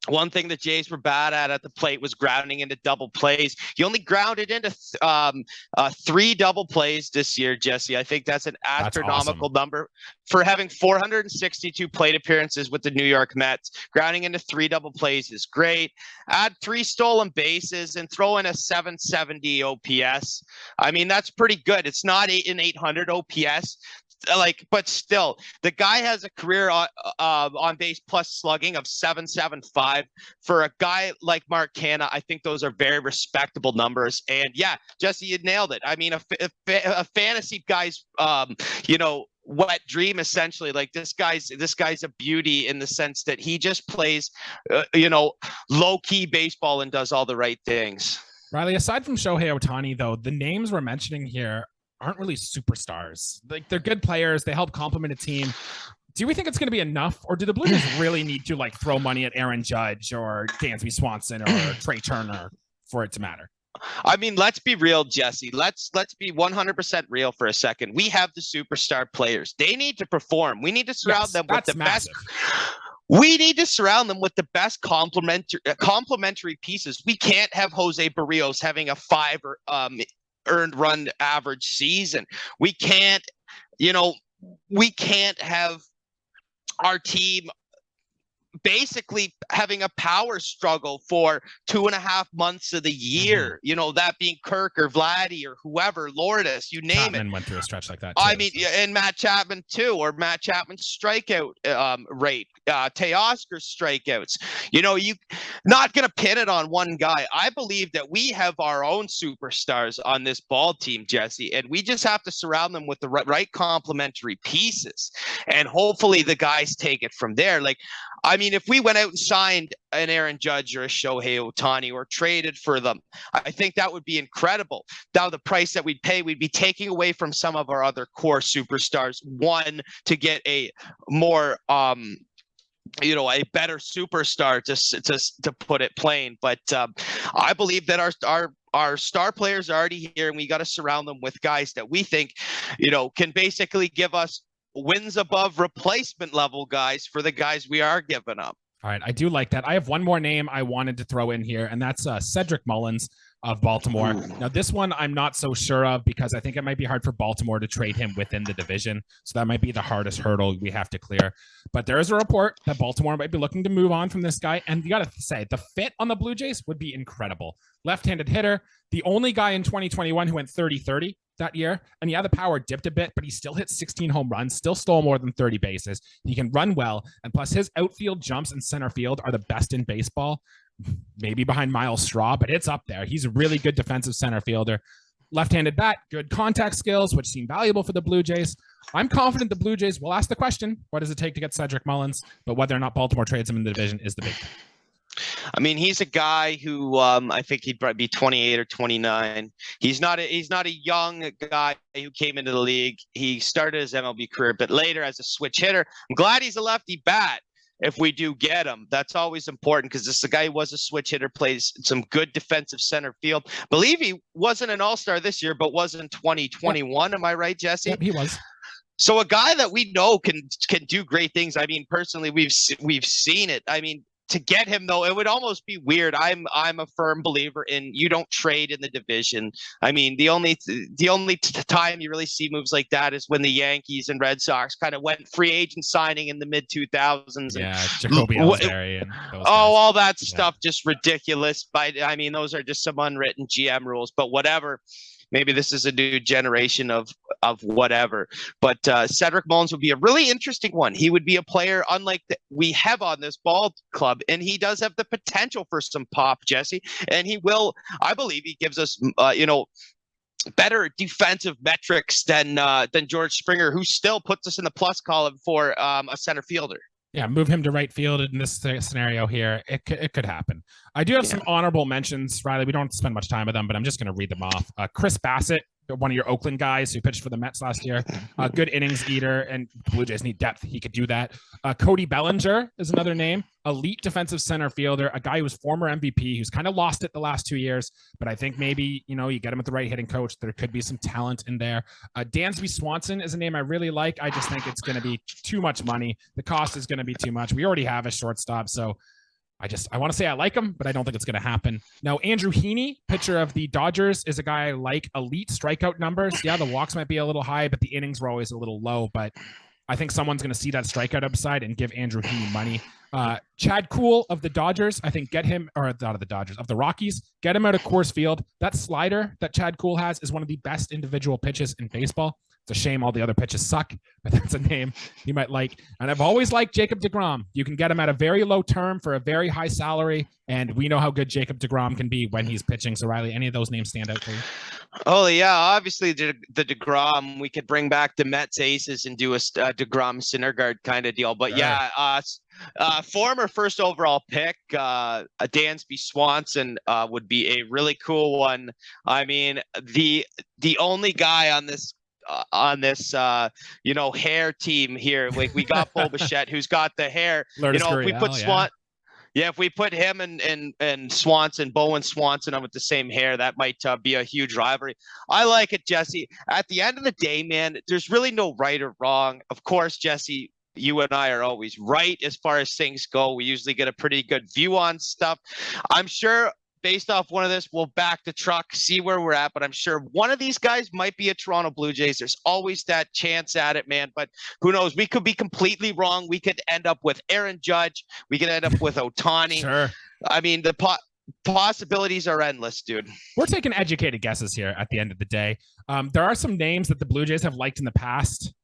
one thing the Jays were bad at the plate was grounding into double plays. You only grounded into 3 double plays this year, Jesse. I think that's an astronomical number for having 462 plate appearances with the New York Mets. Grounding into 3 double plays is great. Add 3 stolen bases and throw in a 770 OPS. I mean, that's pretty good. It's not an 800 OPS. But still, the guy has a career on base plus slugging of 775. For a guy like Mark Canha, I think those are very respectable numbers. And yeah, Jesse, you nailed it. I mean, a fantasy guy's, wet dream, essentially. Like this guy's a beauty in the sense that he just plays, low key baseball and does all the right things. Riley, aside from Shohei Ohtani, though, the names we're mentioning here aren't really superstars. Like, they're good players. They help complement a team. Do we think it's going to be enough, or do the Blue Jays really need to throw money at Aaron Judge or Dansby Swanson or Trey Turner for it to matter? I mean, let's be real, Jesse. Let's be 100% real for a second. We have the superstar players. They need to perform. We need to surround them with the best. We need to surround them with the best complementary pieces. We can't have Jose Barrios having a 5 earned run average season. We can't have our team basically having a power struggle for 2.5 months of the year, that being Kirk or Vladdy or whoever, Lourdes, you name Chapman it. Went through a stretch like that too, I mean, and Matt Chapman too, or Matt Chapman's strikeout rate, Teoscar's strikeouts. You're not going to pin it on one guy. I believe that we have our own superstars on this ball team, Jesse, and we just have to surround them with the right complementary pieces, and hopefully the guys take it from there. I mean, if we went out and signed an Aaron Judge or a Shohei Ohtani or traded for them, I think that would be incredible. Now, the price that we'd pay, we'd be taking away from some of our other core superstars. One, to get a more, a better superstar, to put it plain. But I believe that our star players are already here, and we got to surround them with guys that we think, can basically give us wins above replacement level guys for the guys we are giving up. All right. I do like that. I have one more name I wanted to throw in here, and that's Cedric Mullins of Baltimore. Now, this one I'm not so sure of because I think it might be hard for Baltimore to trade him within the division. So that might be the hardest hurdle we have to clear. But there is a report that Baltimore might be looking to move on from this guy. And you got to say, the fit on the Blue Jays would be incredible. Left-handed hitter, the only guy in 2021 who went 30-30 that year. And yeah, the power dipped a bit, but he still hit 16 home runs, still stole more than 30 bases. He can run well. And plus his outfield jumps in center field are the best in baseball. Maybe behind Miles Straw, but it's up there. He's a really good defensive center fielder. Left-handed bat, good contact skills, which seem valuable for the Blue Jays. I'm confident the Blue Jays will ask the question, what does it take to get Cedric Mullins? But whether or not Baltimore trades him in the division is the big thing. I mean, he's a guy who I think he'd probably be 28 or 29. He's not a young guy who came into the league. He started his MLB career, but later as a switch hitter. I'm glad he's a lefty bat. If we do get him, that's always important because this is a guy who was a switch hitter, plays some good defensive center field. Believe he wasn't an all-star this year, but was in 2021. Yep. Am I right, Jesse? Yep, he was. So a guy that we know can do great things. I mean, personally, we've seen it. I mean, to get him though, it would almost be weird. I'm a firm believer in you don't trade in the division. I mean, the only time you really see moves like that is when the Yankees and Red Sox kind of went free agent signing in the mid 2000s. Yeah, Jacoby Ellsbury and those guys. All that stuff just ridiculous. I mean, those are just some unwritten GM rules. But whatever. Maybe this is a new generation of whatever. But Cedric Mullins would be a really interesting one. He would be a player unlike we have on this ball club, and he does have the potential for some pop, Jesse. And he will, I believe, he gives us, better defensive metrics than George Springer, who still puts us in the plus column for a center fielder. Yeah, move him to right field in this scenario here. It could happen. I do have some honorable mentions, Riley. We don't have to spend much time with them, but I'm just going to read them off. Chris Bassett, one of your Oakland guys who pitched for the Mets last year. Good innings eater, and the Blue Jays need depth. He could do that. Cody Bellinger is another name. Elite defensive center fielder, a guy who was former MVP, who's kind of lost it the last 2 years, but I think maybe, you get him with the right hitting coach. There could be some talent in there. Dansby Swanson is a name I really like. I just think it's going to be too much money. The cost is going to be too much. We already have a shortstop, so I want to say I like him, but I don't think it's going to happen. Now, Andrew Heaney, pitcher of the Dodgers, is a guy I like. Elite strikeout numbers. Yeah, the walks might be a little high, but the innings were always a little low. But I think someone's going to see that strikeout upside and give Andrew Heaney money. Chad Kuhl of the Dodgers, I think get him, or not of the Dodgers, of the Rockies, get him out of Coors Field. That slider that Chad Kuhl has is one of the best individual pitches in baseball. It's a shame all the other pitches suck, but that's a name you might like. And I've always liked Jacob deGrom. You can get him at a very low term for a very high salary, and we know how good Jacob deGrom can be when he's pitching. So, Riley, any of those names stand out for you? Oh, yeah. Obviously, the deGrom, we could bring back the Mets aces and do a deGrom Syndergaard kind of deal. But, former first overall pick, Dansby Swanson would be a really cool one. I mean, the only guy on this hair team here, like we got Bo Bichette, who's got the hair. If we put if we put him and Swanson, Bo and Swanson on with the same hair, that might be a huge rivalry. I like it, Jesse. At the end of the day, man, there's really no right or wrong. Of course, Jesse, you and I are always right as far as things go. We usually get a pretty good view on stuff. I'm sure based off one of this, we'll back the truck, see where we're at. But I'm sure one of these guys might be a Toronto Blue Jays. There's always that chance at it, man. But who knows? We could be completely wrong. We could end up with Aaron Judge. We could end up with Ohtani. Sure. I mean, the possibilities are endless, dude. We're taking educated guesses here at the end of the day. There are some names that the Blue Jays have liked in the past.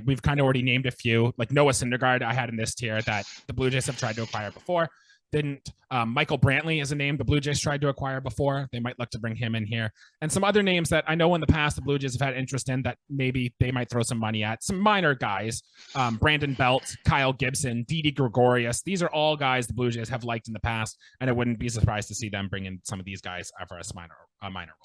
We've kind of already named a few, like Noah Syndergaard I had in this tier that the Blue Jays have tried to acquire before. Didn't. Michael Brantley is a name the Blue Jays tried to acquire before. They might look to bring him in here. And some other names that I know in the past the Blue Jays have had interest in that maybe they might throw some money at. Some minor guys. Brandon Belt, Kyle Gibson, Didi Gregorius. These are all guys the Blue Jays have liked in the past, and I wouldn't be surprised to see them bring in some of these guys for a minor role.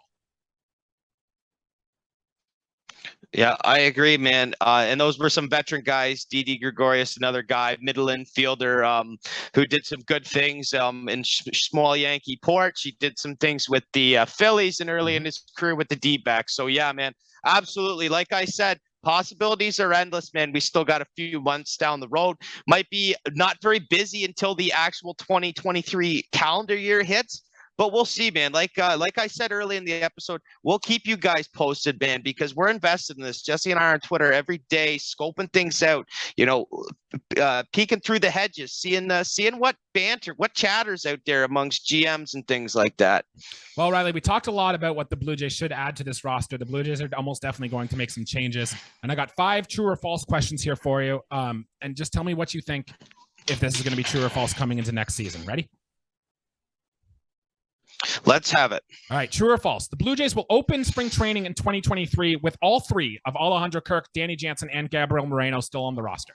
Yeah, I agree, man. And those were some veteran guys. Didi Gregorius, another guy, middle infielder, who did some good things in small Yankee porch. He did some things with the Phillies and early in his career with the D-backs. So, yeah, man, absolutely. Like I said, possibilities are endless, man. We still got a few months down the road. Might be not very busy until the actual 2023 calendar year hits. But we'll see, man. Like I said early in the episode, we'll keep you guys posted, man, because we're invested in this. Jesse and I are on Twitter every day, scoping things out, peeking through the hedges, seeing what banter, what chatters out there amongst GMs and things like that. Well, Riley, we talked a lot about what the Blue Jays should add to this roster. The Blue Jays are almost definitely going to make some changes. And I got 5 true or false questions here for you. And just tell me what you think if this is going to be true or false coming into next season. Ready? Let's have it. All right, true or false? The Blue Jays will open spring training in 2023 with all 3 of Alejandro Kirk, Danny Jansen, and Gabriel Moreno still on the roster.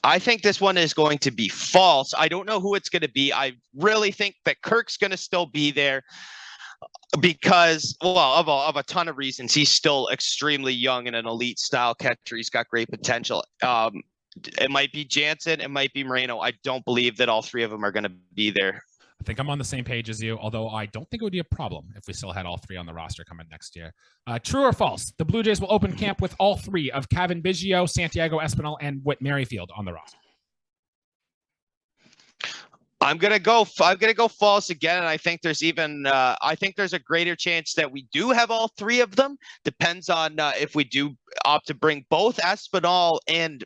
I think this one is going to be false. I don't know who it's going to be. I really think that Kirk's going to still be there because, well, of a ton of reasons. He's still extremely young and an elite style catcher. He's got great potential. It might be Jansen. It might be Moreno. I don't believe that all three of them are going to be there. I think I'm on the same page as you, although I don't think it would be a problem if we still had all three on the roster coming next year. True or false? The Blue Jays will open camp with all three of Cavan Biggio, Santiago Espinal, and Whit Merrifield on the roster. I'm gonna go false again, and I think there's a greater chance that we do have all three of them. Depends on if we do opt to bring both Espinal and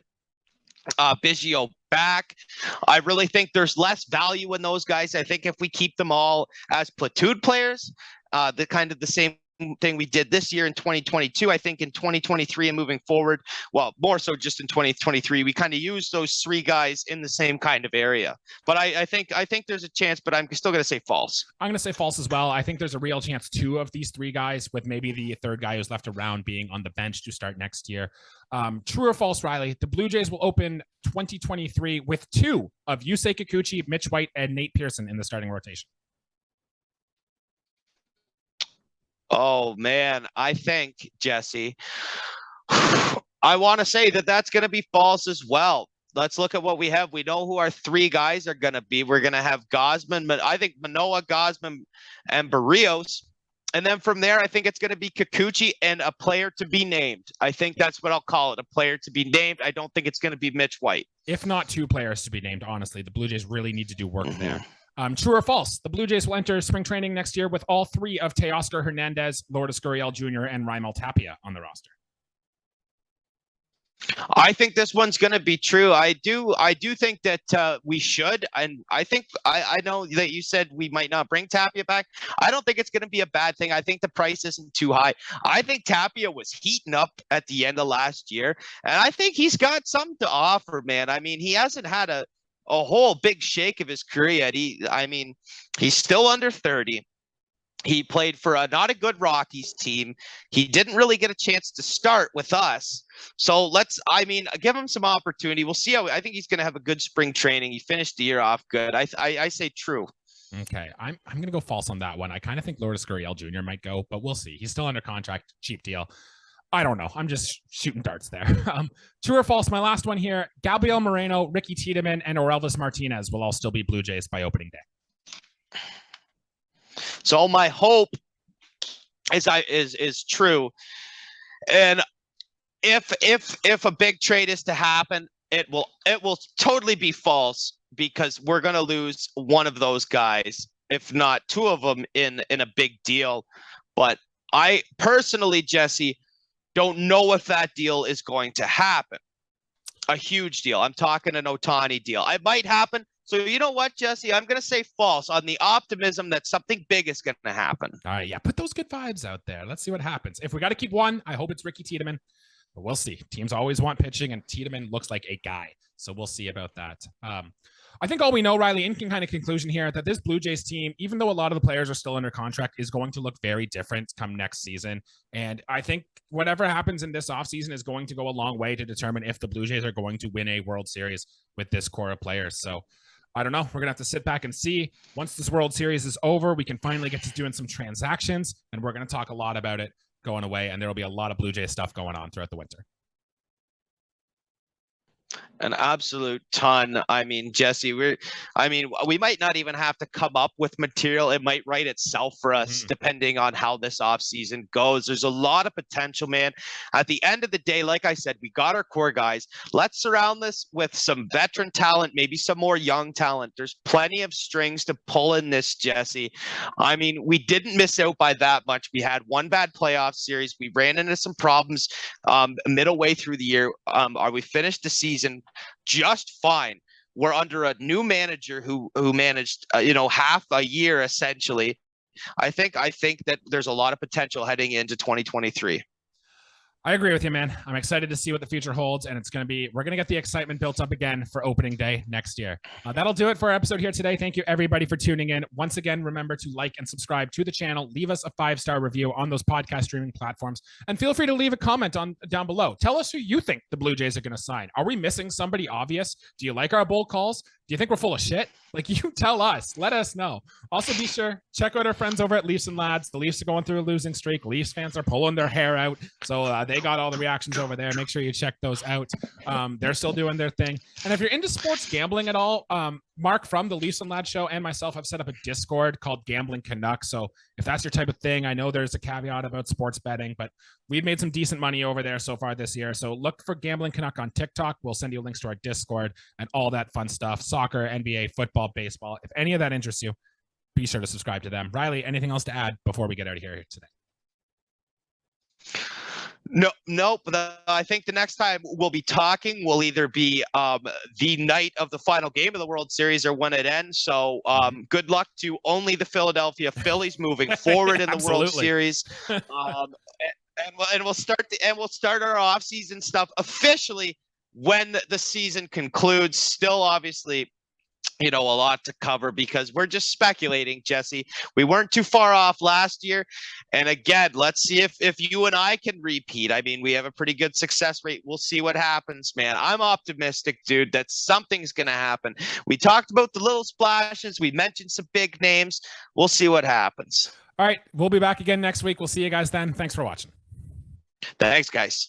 Biggio back. I really think there's less value in those guys. I think if we keep them all as platoon players, the same thing we did this year in 2022. I think in 2023 and moving forward, well, more so just in 2023, we kind of use those three guys in the same kind of area. But I think there's a chance, but I'm still going to say false. I'm going to say false as well. I think there's a real chance two of these three guys, with maybe the third guy who's left around being on the bench to start next year. True or false, Riley? The Blue Jays will open 2023 with two of Yusei Kikuchi, Mitch White, and Nate Pearson in the starting rotation. Oh, man, I think, Jesse, I want to say that that's going to be false as well. Let's look at what we have. We know who our three guys are going to be. We're going to have Gausman, I think Manoah, Gausman, and Barrios. And then from there, I think it's going to be Kikuchi and a player to be named. I think that's what I'll call it, a player to be named. I don't think it's going to be Mitch White. If not two players to be named, honestly, the Blue Jays really need to do work there. True or false? The Blue Jays will enter spring training next year with all three of Teoscar Hernandez, Lourdes Gurriel Jr., and Raimel Tapia on the roster. I think this one's going to be true. I do think that we should, and I think I know that you said we might not bring Tapia back. I don't think it's going to be a bad thing. I think the price isn't too high. I think Tapia was heating up at the end of last year, and I think he's got something to offer, man. I mean, he hasn't had a whole big shake of his career yet. He's still under 30. He played for not a good Rockies team. He didn't really get a chance to start with us. So give him some opportunity. We'll see I think he's going to have a good spring training. He finished the year off good. I say true. Okay. I'm going to go false on that one. I kind of think Lourdes Gurriel Jr. might go, but we'll see. He's still under contract, cheap deal. I don't know. I'm just shooting darts there. True or false? My last one here. Gabriel Moreno, Ricky Tiedemann, and Orelvis Martinez will all still be Blue Jays by opening day. So my hope is true. And if a big trade is to happen, it will totally be false, because we're going to lose one of those guys, if not two of them in a big deal. But I personally, Jesse, don't know if that deal is going to happen. A huge deal. I'm talking an Ohtani deal. It might happen. So you know what, Jesse? I'm going to say false on the optimism that something big is going to happen. All right, yeah, put those good vibes out there. Let's see what happens. If we got to keep one, I hope it's Ricky Tiedemann. But we'll see. Teams always want pitching, and Tiedemann looks like a guy. So we'll see about that. I think all we know, Riley, in kind of conclusion here, that this Blue Jays team, even though a lot of the players are still under contract, is going to look very different come next season. And I think whatever happens in this offseason is going to go a long way to determine if the Blue Jays are going to win a World Series with this core of players. So I don't know. We're going to have to sit back and see. Once this World Series is over, we can finally get to doing some transactions, and we're going to talk a lot about it going away, and there will be a lot of Blue Jays stuff going on throughout the winter. An absolute ton. I mean, Jesse, we might not even have to come up with material. It might write itself for us, depending on how this offseason goes. There's a lot of potential, man. At the end of the day, like I said, we got our core guys. Let's surround this with some veteran talent, maybe some more young talent. There's plenty of strings to pull in this, Jesse. I mean, we didn't miss out by that much. We had one bad playoff series. We ran into some problems middle way through the year. We finished the season just fine. We're under a new manager who managed half a year essentially. I think that there's a lot of potential heading into 2023. I agree with you, man. I'm excited to see what the future holds, and we're going to get the excitement built up again for opening day next year. That'll do it for our episode here today. Thank you, everybody, for tuning in. Once again, remember to like and subscribe to the channel. Leave us a 5-star review on those podcast streaming platforms, and feel free to leave a comment down below. Tell us who you think the Blue Jays are going to sign. Are we missing somebody obvious? Do you like our bold calls? Do you think we're full of shit? Like, you tell us. Let us know. Also, be sure, check out our friends over at Leafs and Lads. The Leafs are going through a losing streak. Leafs fans are pulling their hair out. So they got all the reactions over there. Make sure you check those out. They're still doing their thing. And if you're into sports gambling at all, Mark from the Leafs and Lads show and myself have set up a Discord called Gambling Canuck. So if that's your type of thing, I know there's a caveat about sports betting, but we've made some decent money over there so far this year. So look for Gambling Canuck on TikTok. We'll send you links to our Discord and all that fun stuff. Soccer, NBA, football, baseball. If any of that interests you, be sure to subscribe to them. Riley, anything else to add before we get out of here today? No, but I think the next time we'll be talking will either be the night of the final game of the World Series or when it ends. So good luck to only the Philadelphia Phillies moving forward in the World Series. And we'll start our off-season stuff officially when the season concludes. Still, obviously, a lot to cover because we're just speculating, Jesse. We weren't too far off last year. And again, let's see if you and I can repeat. I mean, we have a pretty good success rate. We'll see what happens, man. I'm optimistic, dude, that something's going to happen. We talked about the little splashes. We mentioned some big names. We'll see what happens. All right. We'll be back again next week. We'll see you guys then. Thanks for watching. Thanks, guys.